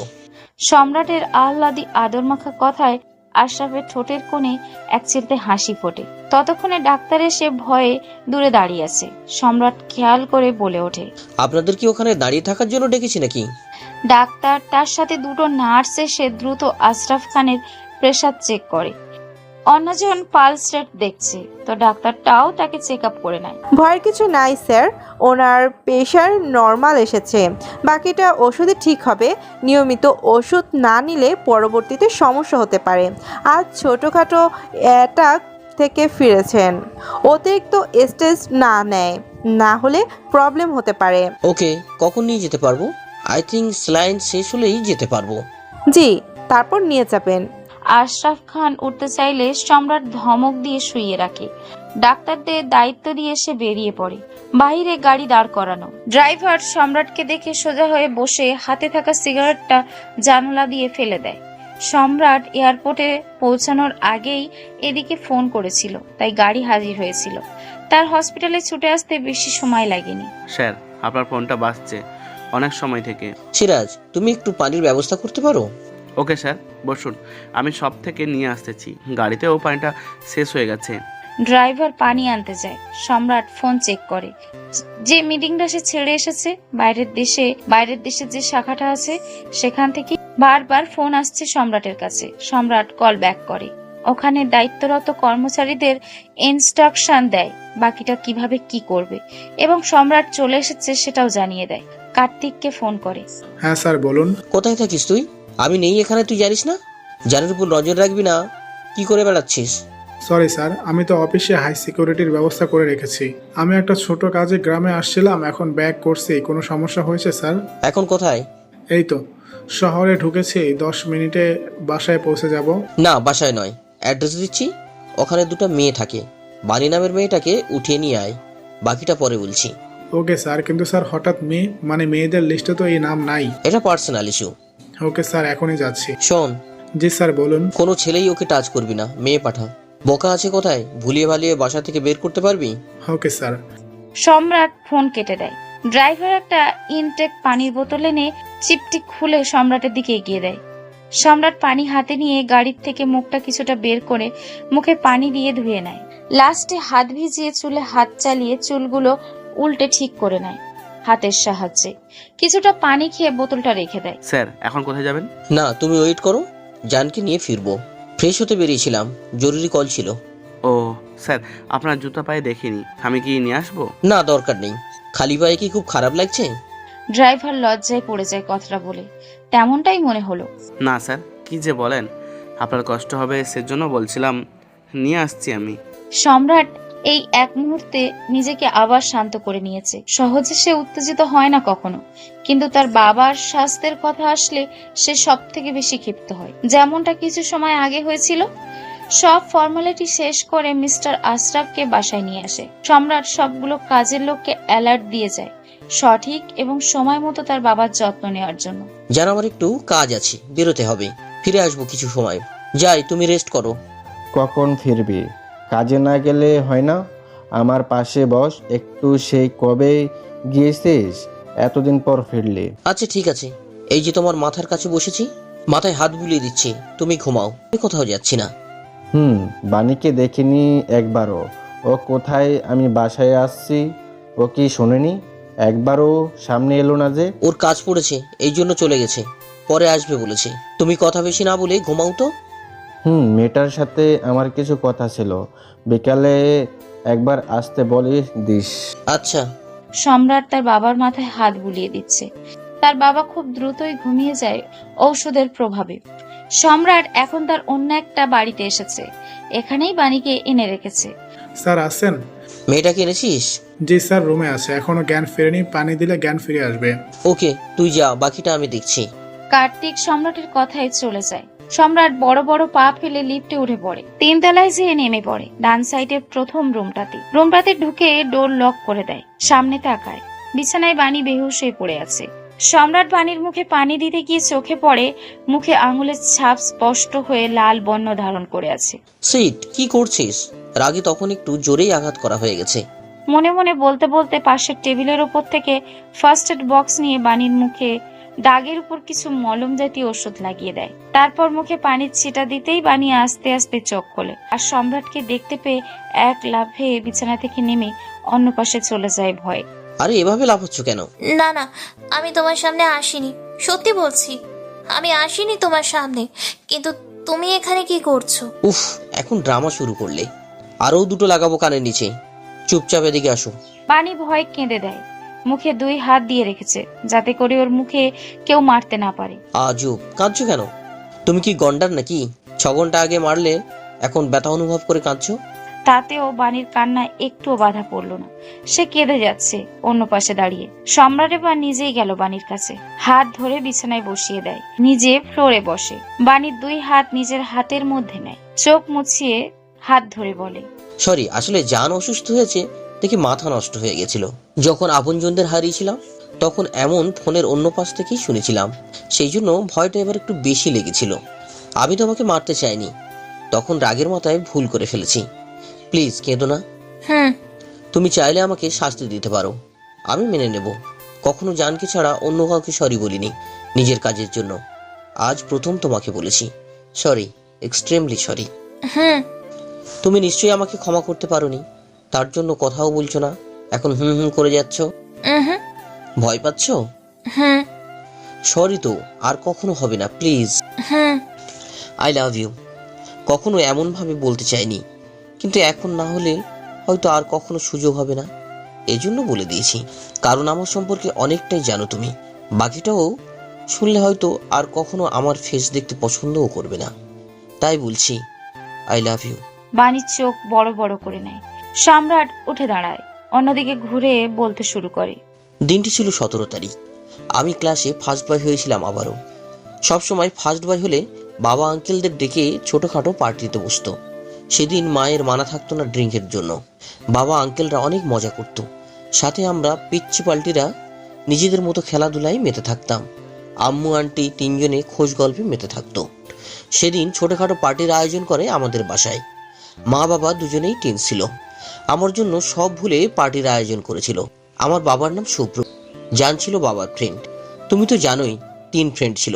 সম্রাটের আহ্লাদি আদর মাখা কথায় আশরাফের ঠোঁটের কোণে এক চিলতে হাসি ফোটে। ততক্ষণে ডাক্তার এসে ভয়ে দূরে দাঁড়িয়ে আছে। সম্রাট খেয়াল করে বলে ওঠে, আপনাদের কি ওখানে দাঁড়িয়ে থাকার জন্য ডেকেছি নাকি? ডাক্তার তার সাথে দুটো নার্স এসে দ্রুত আশরাফ খানের প্রেসার চেক করে। অন্যজন পালস রেট দেখছে, তো ডাক্তারটাও তাকে চেক আপ করে নেয়। ভয়ের কিছু নাই স্যার, ওনার প্রেশার নর্মাল এসেছে, বাকিটা ওষুধে ঠিক হবে। নিয়মিত ওষুধ না নিলে পরবর্তীতে সমস্যা হতে পারে। আজ ছোটোখাটো অ্যাটাক থেকে ফিরেছেন, অতিরিক্ত স্ট্রেস না নেয়, না হলে প্রবলেম হতে পারে। ওকে, কখন নিয়ে যেতে পারবো? আই থিঙ্ক স্লাইন শেষ হলেই যেতে পারবো। জি, তারপর নিয়ে যাবেন। আশরাফ খান উঠতে চাইলে সম্রাট ধমক দিয়ে শুইয়ে রাখে। ডাক্তারদের দায়িত্ব দিয়ে সে বেরিয়ে পড়ে। বাইরে গাড়ি দাঁড় করানো। ড্রাইভার সম্রাটকে দেখে সোজা হয়ে বসে হাতে থাকা সিগারেটটা জানালা দিয়ে ফেলে দেয়। সম্রাট এয়ারপোর্টে পৌঁছানোর আগেই এদিকে ফোন করেছিল, তাই গাড়ি হাজির হয়েছিল। তার হসপিটালে ছুটে আসতে বেশি সময় লাগেনি। স্যার, আপনার ফোনটা বাজছে অনেক সময় থেকে। সিরাজ, তুমি একটু পানির ব্যবস্থা করতে পারো? ওকে স্যার, বসুন, আমি সব থেকে নিয়ে আসতেছি। গাড়িতেও পানিটা শেষ হয়ে গেছে। ড্রাইভার পানি আনতে যায়। সম্রাট ফোন চেক করে। যে মিটিংটা সে ছেড়ে এসেছে বাইরের দেশে যে শাখাটা আছে সেখান থেকে বারবার ফোন আসছে সম্রাটের কাছে। সম্রাট কল ব্যাক করে। ওখানে দায়িত্বরত কর্মচারীদের ইনস্ট্রাকশন দেয় বাকিটা কিভাবে কি করবে, এবং সম্রাট চলে এসেছে সেটাও জানিয়ে দেয়। কার্তিককে ফোন করে। হ্যাঁ স্যার, বলুন। কোথায় থাকিস তুই? আমি নেই এখানে, তুই জানিস না? জানের উপর নজর রাখবি না? কি করে বেড়াচ্ছিস? সরি স্যার, আমি তো অফিসে হাই সিকিউরিটির ব্যবস্থা করে রেখেছি। আমি একটা ছোট কাজে গ্রামে আসছিলাম, এখন ব্যাক করছি। কোনো সমস্যা হয়েছে স্যার? এখন কোথায়? এই তো শহরে ঢুকেছি, 10 মিনিটে বাসায় পৌঁছে যাব। না, বাসায় নয়, অ্যাড্রেস দিচ্ছি। ওখানে দুটো মেয়ে থাকে, বানি নামের মেয়েটাকে উঠিয়ে নিয়ে আয়, বাকিটা পরে বলছি। ওকে স্যার, কিন্তু স্যার হঠাৎ মেয়েদের লিস্টে তো এই নাম নাই। এটা পার্সোনাল ইস্যু। ওকে স্যার, এখনই যাচ্ছি। শোন, জি স্যার, বলুন। কোনো ছেলেই ওকে টাচ করবি না, মেয়ে পাঠা। বোকা আছে কোথায়, ভুলিয়ে ভালিয়ে বাসা থেকে বের করতে পারবি? Okay sir. সম্রাট ফোন কেটে দেয়। ড্রাইভার একটা ইনটেক পানির বোতল এনে চিপটি খুলে সম্রাটের দিকে এগিয়ে দেয়। সম্রাট পানি হাতে নিয়ে গাড়ির থেকে মুখটা কিছুটা বের করে মুখে পানি দিয়ে ধুয়ে নেয়। লাস্টে হাত ভিজিয়ে চুলে হাত চালিয়ে চুলগুলো উল্টে ঠিক করে নেয় হাতের সাহায্যে। কিছুটা পানি খেয়ে বোতলটা রেখে দেয়। স্যার, এখন কোথায় যাবেন? না, তুমি ওয়েট করো, জানকে নিয়ে ফিরবো। ফ্রেশ হতে বেরিয়েছিলাম, জরুরি কল ছিল। ও স্যার, আপনার জুতা পায়ে দেখিনি, আমি কি নিয়ে আসবো? না, দরকার নেই। খালি পায়ে কি খুব খারাপ লাগছে? ড্রাইভার লজ্জায় পড়ে যায় কথাটা বলে। তেমনটাই মনে হলো। না স্যার, কি যে বলেন, আপনার কষ্ট হবে সেজন্য বলছিলাম, নিয়ে আসছি আমি। সম্রাট এই এক মুহূর্তে নিজেকে আবার শান্ত করে নিয়েছে। সহজে সে উত্তেজিত হয় না কখনো, কিন্তু তার বাবার স্বাস্থ্যের কথা আসলে সে সব থেকে বেশি ক্ষিপ্ত হয়, যেমনটা কিছু সময় আগে হয়েছিল। সব ফর্মালিটি শেষ করে মিস্টার আশরাফকে বাসায় নিয়ে আসে। সম্রাট সবগুলো কাজের লোককে অ্যালার্ট দিয়ে যায় সঠিক এবং সময় মতো তার বাবার যত্ন নেওয়ার জন্য। জান, আমার একটু কাজ আছে, বেরোতে হবে, ফিরে আসবো কিছু সময়। যাই, তুমি রেস্ট করো। কখন ফিরবি? কাজে না গেলে হয় না? আমার পাশে বস একটু। সেই কবে গিয়েছিস? এতদিন পর ফিরলি। আচ্ছা ঠিক আছে, এই যে তোমার মাথার কাছে বসেছি, মাথায় হাত বুলিয়ে দিচ্ছি, তুমি ঘুমাও, আমি কোথাও যাচ্ছি না। বাণীকে দেখিনি একবারও। ও কোথায় আমি বাসায় আসছি? ও কি শোনেনি? একবারও সামনে এলো না যে। ওর কাজ পড়েছে, এই জন্য চলে গেছে, পরে আসবে বলেছে। তুমি কথা বেশি না বলে ঘুমাও তো। মেয়েটার সাথে আমার কিছু কথা ছিল, বিকালে একবার আসতে বলিস দিস। আচ্ছা। সম্রাট তার বাবার মাথায় হাত বুলিয়ে দিচ্ছে। তার বাবা খুব দ্রুতই ঘুমিয়ে যায় ঔষধের প্রভাবে। সম্রাট এখন তার অন্য একটা বাড়িতে এসেছে, এখানেই বাণীকে এনে রেখেছে। স্যার আসছেন? মেয়েটাকে এনেছিস? জি স্যার, রুমে আছে, এখনো জ্ঞান ফেরেনি। পানি দিলে জ্ঞান ফিরে আসবে। ওকে, তুই যা, বাকিটা আমি দেখছি। কার্তিক সম্রাটের কথায় চলে যায়। সম্রাট বড় বড় পা ফেলে লিফটে উঠে পড়ে। 3 তলায় যেয়ে নেমে পড়ে ডান সাইডের প্রথম রুমটাতে ঢুকে ডোর লক করে দেয়। সামনে তাকায়, বিছানায় বাণী বেহুশ হয়ে পড়ে আছে। সম্রাট বাণীর মুখে পানি দিতে গিয়ে চোখে পড়ে মুখে আঙুলের ছাপ স্পষ্ট হয়ে লাল বর্ণ ধারণ করে আছে। সিট, কি করছিস? রাগে তখন একটু জোরেই আঘাত করা হয়ে গেছে। মনে মনে বলতে বলতে পাশের টেবিলের উপর থেকে ফার্স্ট এড বক্স নিয়ে বাণীর মুখে দাগের উপর কিছু মলম জাতীয় ওষুধ লাগিয়ে দেয়। তারপর মুখে পানির ছিটা দিতেই বানি আস্তে আস্তে চোখ খোলে আর সম্রাটকে দেখতে পেয়ে এক লাফে বিছানা থেকে নেমে অন্য পাশে চলে যায় ভয়ে। আরে এভাবে লাফাচ্ছ কেন? না না, আমি তোমার সামনে আসিনি, সত্যি বলছি, আমি আসিনি তোমার সামনে। কিন্তু তুমি এখানে কি করছো? উফ, এখন ড্রামা শুরু করলে। আরও দুটো লাগাবো কানের নিচে। চুপচাপ এদিকে আসো। বানি ভয় কেঁদে দেয়, মুখে 2 হাত দিয়ে রেখেছে যাতে করে ওর মুখে কেউ মারতে না পারে। আজব, কাঁদছো কেন? তুমি কি গন্ডার নাকি? 6 ঘন্টা আগে মারলে এখন ব্যথা অনুভব করে কাঁদছো? তাতেও বানির কান্না একটুও বাধা পড়লো না। সে কেঁদে যাচ্ছে অন্য পাশে দাঁড়িয়ে। সম্রাট এবার নিজেই গেল বানির কাছে, হাত ধরে বিছানায় বসিয়ে দেয়, নিজে ফ্লোরে বসে। বানির 2 হাত নিজের হাতের মধ্যে নেয়, চোখ মুছিয়ে হাত ধরে বলে, সরি, আসলে জান অসুস্থ হয়েছে দেখে মাথা নষ্ট হয়ে গেছিল। যখন আপনজনদের হারিয়েছিলাম তখন এমন ফোনের অন্য পাশ থেকেই শুনেছিলাম, সেই জন্য ভয়টা এবার একটু বেশি লেগেছিল। আমি তোমাকে মারতে চাইনি, তখন রাগের মাথায় ভুল করে ফেলেছি। প্লিজ কেঁদো না। তুমি চাইলে আমাকে শাস্তি দিতে পারো, আমি মেনে নেব। কখনো জানকে ছাড়া অন্য কাউকে সরি বলিনি নিজের কাজের জন্য। আজ প্রথম তোমাকে বলেছি সরি, এক্সট্রিমলি সরি। তুমি নিশ্চয়ই আমাকে ক্ষমা করতে পারোনি, তার জন্য কথাও বলছো না, এখন হুম হুম করে যাচ্ছ। ভয় পাচ্ছ? সরি তো আর কখনো হবে না, প্লিজ। I love you. কখনো এমন ভাবে বলতে চাইনি, কিন্তু এখন না হলে হয়তো আর কখনো সুযোগ হবে না, এজন্য বলে দিয়েছি। কারণ আমার সম্পর্কে অনেকটাই জানো তুমি। বাকিটাও শুনলে হয়তো আর কখনো আমার ফেস দেখতে পছন্দও করবে না, তাই বলছি আই লাভ ইউ। বানির চোখ বড় বড় করে নেয়। সম্রাট উঠে দাঁড়ায়, অন্যদিকে ঘুরে বলতে শুরু করে, দিনটি ছিল 17 তারিখ। আমি ক্লাসে ফার্স্ট বয় হয়েছিলাম আবারও। সবসময় ফার্স্ট বয় হলে বাবা আঙ্কেলদের ডেকে ছোটোখাটো পার্টিতে বসতো। সেদিন মায়ের মানা থাকতো না ড্রিঙ্কের জন্য। বাবা আঙ্কেলরা অনেক মজা করত, সাথে আমরা পিচ্ছি পাল্টিরা নিজেদের মতো খেলাধুলায় মেতে থাকতাম। আম্মু আন্টি 3 জনে খোঁজ গল্পে মেতে থাকতো। সেদিন ছোটোখাটো পার্টির আয়োজন করে আমাদের বাসায়। মা বাবা দুজনেই টেন্স ছিল, আমার জন্য সব ভুলে পার্টির আয়োজন করেছিল। আমার বাবার নাম শুভ্র, জান ছিল বাবার ফ্রেন্ড। তুমি তো জানোই 3 ফ্রেন্ড ছিল।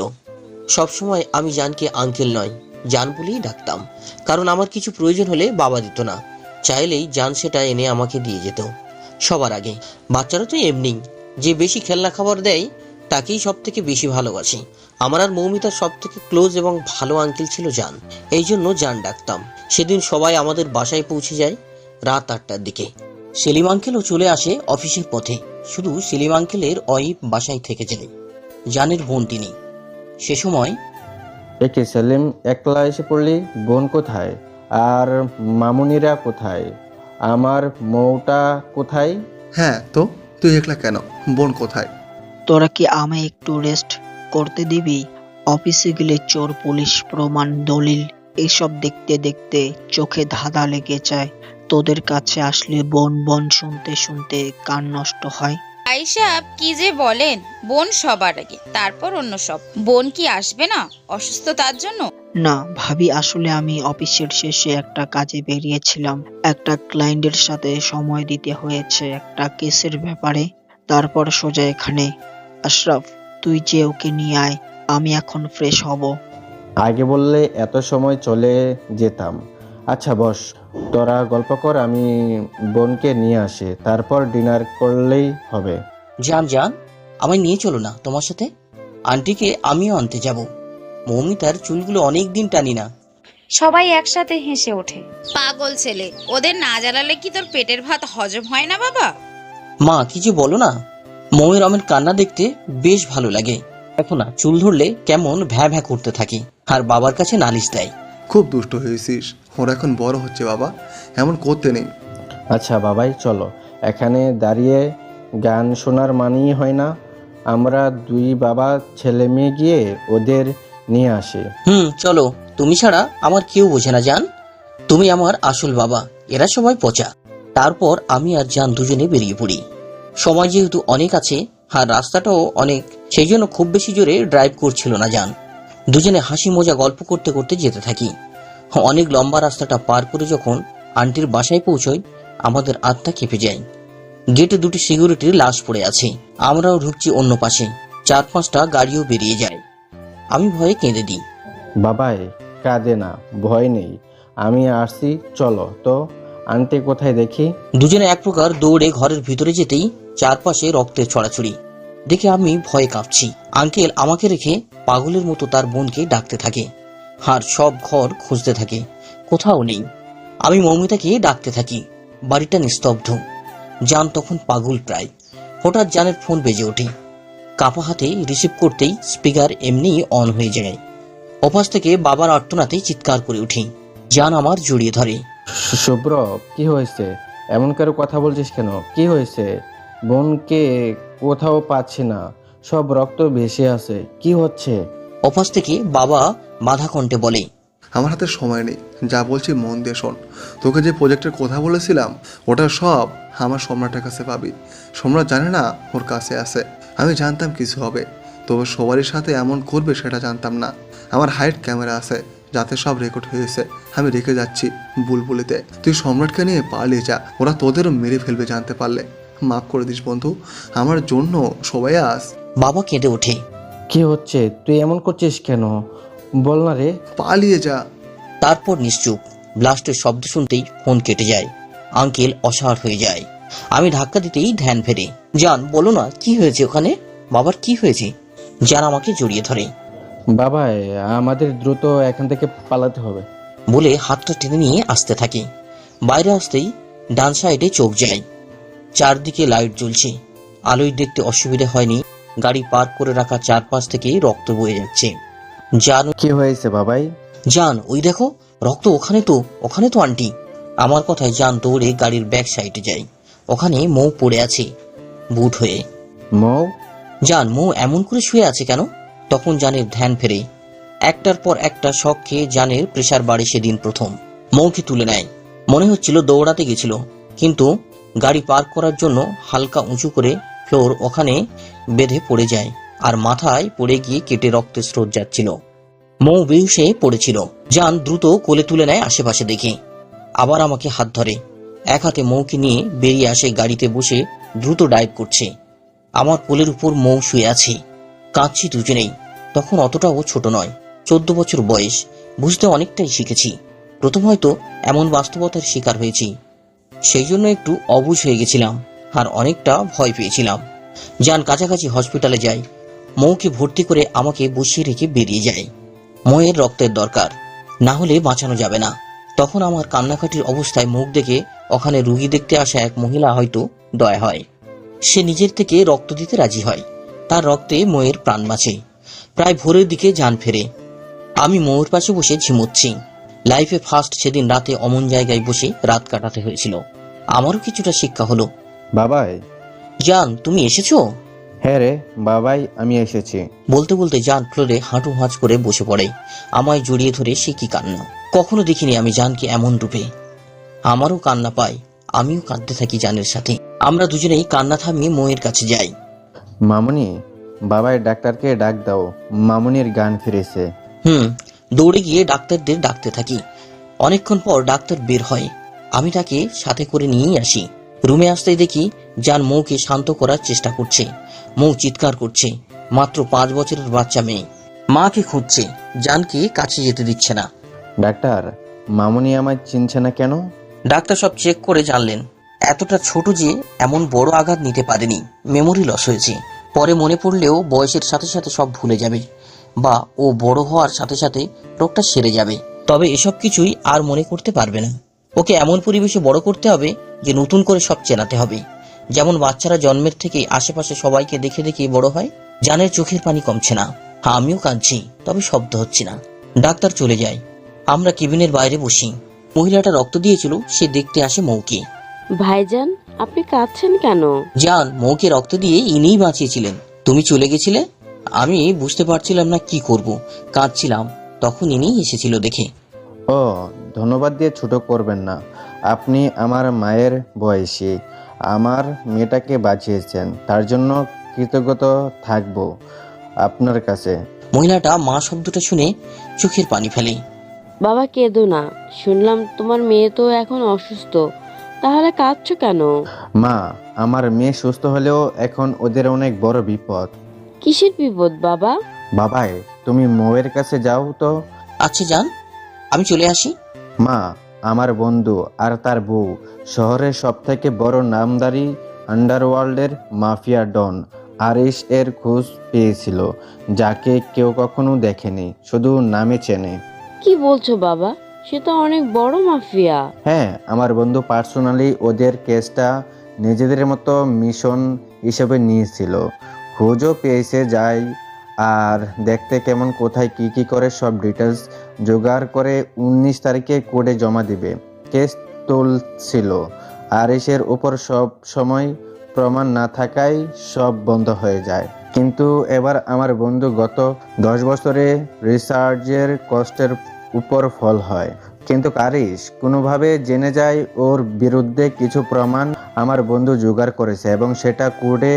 সবসময় আমি জানকে আঙ্কেল নয় জান বলেই ডাকতাম, কারণ আমার কিছু প্রয়োজন হলে বাবা দিত না, চাইলেই জান সেটা এনে আমাকে দিয়ে যেত সবার আগে। বাচ্চারা তো এমনি, যে বেশি খেলনা খাবার দেয় তাকেই সব থেকে বেশি ভালোবাসি। আমার আর মৌমিতার সব থেকে ক্লোজ এবং ভালো আঙ্কেল ছিল জান, এই জন্য জান ডাকতাম। সেদিন সবাই আমাদের বাসায় পৌঁছে যায় রাত 8টার দিকে। সেলিম আঙ্কেলও চলে আসে অফিসের পথে। শুধু সেলিম আঙ্কেলের ওয়াইফ বাসায় থেকে যায়, জানের বোন তিনি। সে সময় একে সেলিম, একলা এসে পড়লি? বোন কোথায়? আর মামুনিরা কোথায়? আমার মৌটা কোথায়? হ্যাঁ তো, তুই একলা কেন? বোন কোথায়? তোরা কি আমায় একটু রেস্ট করতে দিবি? অফিসে গেলে চোর পুলিশ প্রমাণ দলিল এসব দেখতে দেখতে চোখে ধাঁধা লেগে যায়। তোদের কাছে আসলে বোন বোন শুনতে শুনতে কান নষ্ট হয়। আয়েশা কি যে বলেন, বোন সবার আগে, তারপর অন্য সব। বোন কি আসবে না অসুস্থতার জন্য? না ভাবি, আসলে আমি অফিসের শেষে একটা কাজে বেরিয়েছিলাম। একটা ক্লায়েন্টের সাথে সময় দিতে হয়েছে একটা কেসের ব্যাপারে, তারপর সোজা এখানে। আশরাফ, তুই যে ওকে নিয়ে আয়, আমি এখন ফ্রেশ হব। আগে বললে এত সময় চলে যেতাম। আচ্ছা বস, তোরা গল্প কর, আমি বোনকে নিয়ে আসি, তারপর ডিনার করলেই হবে। জান জান, আমায় নিয়ে চলো না তোমার সাথে। আন্টিকে আমিও আনতে যাব। মৌমিতার চুলগুলো অনেক দিন টানি না। সবাই একসাথে হেসে ওঠে। পাগল ছেলে, ওদের না জ্বালালে কি তোর পেটের ভাত হজম হয় না বাবা? মা কি যে বলো না, মৌয়ের আমের কান্না দেখতে বেশ ভালো লাগে। দেখো না, চুল ধরলে কেমন ভ্যা ভ্যা করতে থাকে, আর বাবার কাছে নালিশ দেয়। খুব দুষ্ট হয়েছিস, ওরা এখন বড় হচ্ছে বাবা, এমন করতে নেই। আচ্ছা বাবাই, চলো। এখানে দাঁড়িয়ে গান শোনার মানেই হয় না। আমরা 2 বাবা ছেলে মেয়ে গিয়ে ওদের নিয়ে আসি। চলো। তুমি ছাড়া আমার কেউ বোঝে না জান, তুমি আমার আসল বাবা, এরা সবাই পচা। তারপর আমি আর জান দুজনে বেরিয়ে পড়ি। সময় যেহেতু অনেক আছে আর রাস্তাটাও অনেক, সেই জন্য খুব বেশি জোরে ড্রাইভ করছিল না জান। দুজনে হাসি মজা গল্প করতে করতে যেতে থাকি। অনেক লম্বা রাস্তাটা পার করে যখন আন্টির বাসায় পৌঁছই, আমাদের আত্মা কেঁপে যায়। গেটে 2টি সিকিউরিটির লাশ পড়ে আছে। আমরাও ঢুকছি অন্য পাশে। 4-5টা গাড়িও বেরিয়ে যায়। আমি ভয়ে কেঁদে দিই। বাবাই কাঁদে না, ভয় নেই, আমি আসছি, চলো তো। আন্টি কোথায় দেখি? দুজনে এক প্রকার দৌড়ে ঘরের ভিতরে যেতেই চারপাশে রক্তের ছড়াছড়ি দেখে আমি ভয়ে কাঁপছি। আঙ্কেল আমাকে রেখে পাগলের মতো তার বোনকে ডাকতে থাকে, আর সব ঘর খুঁজতে থাকে, কোথাও নেই। আমি মৌমিতাকে ডাকতে থাকি। বাড়িটা নিস্তব্ধ। জান তখন পাগল প্রায়। হঠাৎ জানের ফোন বেজে ওঠে। কাপা হাতে রিসিভ করতেই স্পিকার এমনি অন হয়ে যায়। অপাস থেকে বাবার আর্তনাতে চিৎকার করে উঠি। জান আমার জড়িয়ে ধরে। শুভ্র, কি হয়েছে? এমন করে কথা বলছিস কেন? কি হয়েছে? বোনকে কোথাও পাচ্ছি না, সব রক্ত ভেসে আছে, কি হচ্ছে? অপাস থেকে বাবা বাধা কণ্ঠে বলে, আমার হাতে সময় নেই, যা বলছি মন দিয়ে শোন। তোকে যে প্রজেক্টের কথা বলেছিলাম ওটা সব আমার সম্রাটের কাছে পাবি। সম্রাট জানে না ওর কাছে আছে। আমি জানতাম কিছু হবে, তবে সবারই সাথে এমন করবে সেটা জানতাম না। আমার হাইড ক্যামেরা আছে, যাতে সব রেকর্ড হয়েছে। আমি রেখে যাচ্ছি বুলবুলিতে। তুই সম্রাটকে নিয়ে পালিয়ে যা, ওরা তোদেরও মেরে ফেলবে জানতে পারলে। মাফ করে দিস বন্ধু, আমার জন্য সবাই আস। বাবা কেঁদে ওঠে। কি হচ্ছে? তুই এমন করছিস কেন? বল না রে। পালিয়ে যা। তারপর নিশ্চুপ। ব্লাস্টের শব্দ শুনতেই ফোন কেটে যায়। আঙ্কেল অসাড় হয়ে যায়। আমি ধাক্কা দিতেই ধ্যান ফেরে। জান বলো না কি হয়েছে ওখানে, বাবার কি হয়েছে? জান আমাকে জড়িয়ে ধরে। বাবাই আমাদের দ্রুত এখান থেকে পালাতে হবে বলে হাতটা টেনে নিয়ে আসতে থাকে। বাইরে আসতেই ডান সাইডে চোখ যায়। চারদিকে লাইট জ্বলছে। আলোয় দেখতে অসুবিধা হয়নি। গাড়ি পার্ক করে রাখা চারপাশ থেকে রক্ত বয়ে যাচ্ছে। জান, কি হয়েছে বাবাই? জান ওই দেখো রক্ত, ওখানে তো আন্টি। আমার কথায় জান দৌড়ে গাড়ির ব্যাক সাইডে যায়। ওখানে মৌ পড়ে আছে বুট হয়ে। মৌ? জান মৌ এমন করে শুয়ে আছে কেন? তখন জানের ধ্যান ফেরে। একটার পর একটা শক খেয়ে জানের প্রেসার বাড়ে সেদিন প্রথম। মৌকে তুলে নেয়। মনে হচ্ছিল দৌড়াতে গেছিল, কিন্তু গাড়ি পার্ক করার জন্য হালকা উঁচু করে ফ্লোর ওখানে বেঁধে পড়ে যায়, আর মাথায় পড়ে গিয়ে কেটে রক্তের স্রোত যাচ্ছিল। মৌ বেহুশে পড়েছিল। জান দ্রুত কোলে তুলে নেয় আশেপাশে দেখে। আবার আমাকে হাত ধরে। এক হাতে মৌকে নিয়ে বেরিয়ে আসে, গাড়িতে বসে দ্রুত ড্রাইভ করছে। আমার কোলের উপর মৌ শুয়ে আছে। কাঁদছি দুজনেই। তখন অতটাও ছোট নয়, 14 বছর বয়স। বুঝতে অনেকটাই শিখেছি। প্রথম হয়তো এমন বাস্তবতার শিকার হয়েছি, সেই জন্য একটু অবুঝ হয়ে গেছিলাম, আর অনেকটা ভয় পেয়েছিলাম। জান কাছাকাছি হসপিটালে যাই। মৌকে ভর্তি করে আমাকে বসিয়ে রেখে বেরিয়ে যায়। মৌয়ের রক্তের দরকার, না হলে বাঁচানো যাবে না। তখন আমার কান্নাকাটির অবস্থায় মুখ দেখে ওখানে রুগী দেখতে আসা এক মহিলা হয়তো দয়া হয়। সে নিজের থেকে রক্ত দিতে রাজি হয়। তার রক্তে মৌয়ের প্রাণ বাঁচে। প্রায় ভোরের দিকে জান ফেরে। আমি মৌয়ের পাশে বসে ঝিমোচ্ছি। লাইফে ফার্স্ট সেদিন রাতে অমন জায়গায় বসে রাত কাটাতে হয়েছিল। আমারও কিছুটা শিক্ষা হলো। বাবাই? জান তুমি এসেছো? হ্যাঁ রে বাবাই, আমি এসেছি। বলতে বলতে জান ফ্লোরে হাঁটু হাঁচ করে বসে পড়ে। আমায় জড়িয়ে ধরে সে কি কান্না! কখনো দেখিনি আমি জানকে এমন রূপে। আমারও কান্না পায়, আমিও কাঁদতে থাকি জানের সাথে। আমরা দুজনেই কান্না থামিয়ে মৌয়ের কাছে যাই। মামুনি, বাবাই ডাক্তারকে ডাক দাও, মামুনির গান ফিরেছে। দৌড়ে গিয়ে ডাক্তারদের ডাকতে থাকি। অনেকক্ষণ পর ডাক্তার বের হয়। আমি তাকে সাথে করে নিয়েই আসি। রুমে আসতেই দেখি জান মৌকে শান্ত করার চেষ্টা করছে। মৌ চিৎকার করছে। মাত্র 5 বছরের বাচ্চা মেয়ে, মাকে খুঁজছে, জানকে কাছে যেতে দিচ্ছে না। ডাক্তার, মামুনি আমায় চিনছে না কেন? ডাক্তার সব চেক করে জানলেন এতটা ছোট যে এমন বড় আঘাত নিতে পারেনি, মেমোরি লস হয়েছে। পরে মনে পড়লেও বয়সের সাথে সাথে সব ভুলে যাবে, বা ও বড় হওয়ার সাথে সাথে রোগটা সেরে যাবে। তবে এসব কিছুই আর মনে করতে পারবে না। ওকে এমন পরিবেশে বড় করতে হবে যে নতুন করে সব চেনাতে হবে। যেমন বাচ্চারা জন্মের থেকে আশেপাশে সবাইকে দেখে দেখে বড় হয়। জানের চোখের পানি কমছে না। আমিও কাঁদছি, তবে শব্দ হচ্ছে না। ডাক্তার চলে যায়। আমরা কেবিনের বাইরে বসি। মহিলাটা রক্ত দিয়েছিল, সে দেখতে আসে মৌকে। ভাইজান, আপনি কাঁদছেন কেন? জান মৌকে রক্ত দিয়ে ইনিই বাঁচিয়েছিলেন। তুমি চলে গেছিলে, আমি বুঝতে পারছিলাম না কি করব, কাঁদছিলাম। তখন ইনি এসেছিল দেখে। ও, ধন্যবাদ দিয়ে ছোট করবেন না। আপনি আমার মায়ের বয়সী, আমার মেয়েটাকে বাঁচিয়েছেন, তার জন্য কৃতজ্ঞত থাকবো আপনার কাছে। মহিলাটা মা শব্দটা শুনে চোখের পানি ফেলে। বাবা কেঁদো না, শুনলাম তোমার মেয়ে তো এখন অসুস্থ, তাহলে কাঁদছো কেন? মা, আমার মেয়ে সুস্থ হলেও এখন ওদের অনেক বড় বিপদ। কিসের বিপদ বাবা? বাবাই, তুমি মৌয়ের কাছে যাও তো। আচ্ছা যান, আমি চলে আসি। মা, আমার বন্ধু আর তার বউ শহরের সবথেকে বড় নামদারি আন্ডারওয়ার্ল্ডের মাফিয়া ডন আরিশ এর খোঁজ পেয়েছিল, যাকে কেউ কখনো দেখেনি, শুধু নামে চেনে। কি বলছো বাবা? সে তো অনেক বড় মাফিয়া। হ্যাঁ, আমার বন্ধু পার্সোনালি ওদের কেসটা নিজেদের মতো মিশন হিসেবে নিয়েছিল। খোঁজও পেয়েছে যায়, আর দেখতে কেমন, কোথায় কি কি করে সব ডিটেলস জোগাড় করে 19 তারিখে কোর্টে জমা দিবে। কেস তুলছিল, আরিশের উপর সব সময় প্রমাণ না থাকায় সব বন্ধ হয়ে যায়। কিন্তু এবার আমার বন্ধু গত 10 বছরে রিসার্চের কষ্টের উপর ফল হয়। কিন্তু আরিশ কোনোভাবে জেনে যায় ওর বিরুদ্ধে কিছু প্রমাণ আমার বন্ধু জোগাড় করেছে, এবং সেটা কোর্টে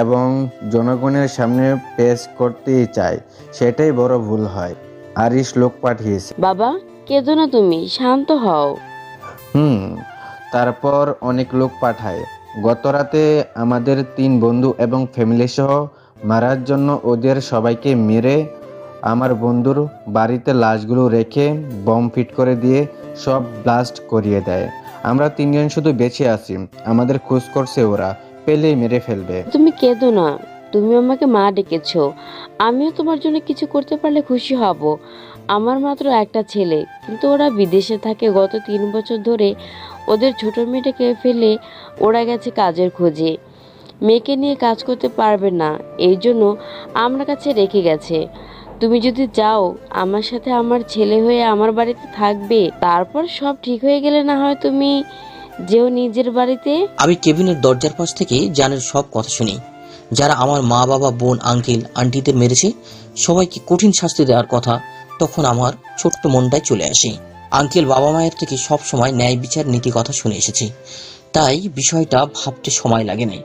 এবং জনগণের সামনে পেশ করতেই চায়। সেটাই বড় ভুল হয়। আরিশ লোক পাঠিয়েছে। বাবা, কেঁদো না তুমি, শান্ত হও। তারপর অনেক লোক পাঠায়। গত রাতে আমাদের 3 বন্ধু এবং ফ্যামিলি সহ মারার জন্য ওদের সবাইকে মেরে আমার বন্ধুর বাড়িতে লাশগুলো রেখে বম ফিট করে দিয়ে সব ব্লাস্ট করিয়ে দেয়। আমরা 3 জন শুধু বেঁচে আছি। আমাদের খোঁজ করছে ওরা, পেলেই মেরে ফেলবে। তুমি কেঁদো না, তুমি আমাকে মা ডেকেছো। আমিও তোমার জন্য কিছু করতে পারলে খুশি হব। আমার মাত্র একটা ছেলে, কিন্তু ওরা বিদেশে থাকে। গত 3 বছর ধরে ওদের ছোট মেয়েটাকে ফেলে ওরা গেছে কাজের খোঁজে। মেয়েকে নিয়ে কাজ করতে পারবে না, এই জন্য আমার কাছে রেখে গেছে। তুমি যদি যাও আমার সাথে, আমার ছেলে হয়ে আমার বাড়িতে থাকবে। তারপর সব ঠিক হয়ে গেলে না হয় তুমি যেও নিজের বাড়িতে। আমি কেবিনের দরজার পাশ থেকে জানের সব কথা শুনি। যারা আমার মা, বাবা, বোন, আঙ্কেল, আন্টিদের মেরেছে সবাইকে কঠিন শাস্তি দেওয়ার কথা। তখন আমার ছোট্ট মনটায় চলে আসে। আঙ্কেল বাবা মায়ের থেকে সব সময় ন্যায় বিচার নীতি কথা শুনে এসেছি, তাই বিষয়টা ভাবতে সময় লাগে না।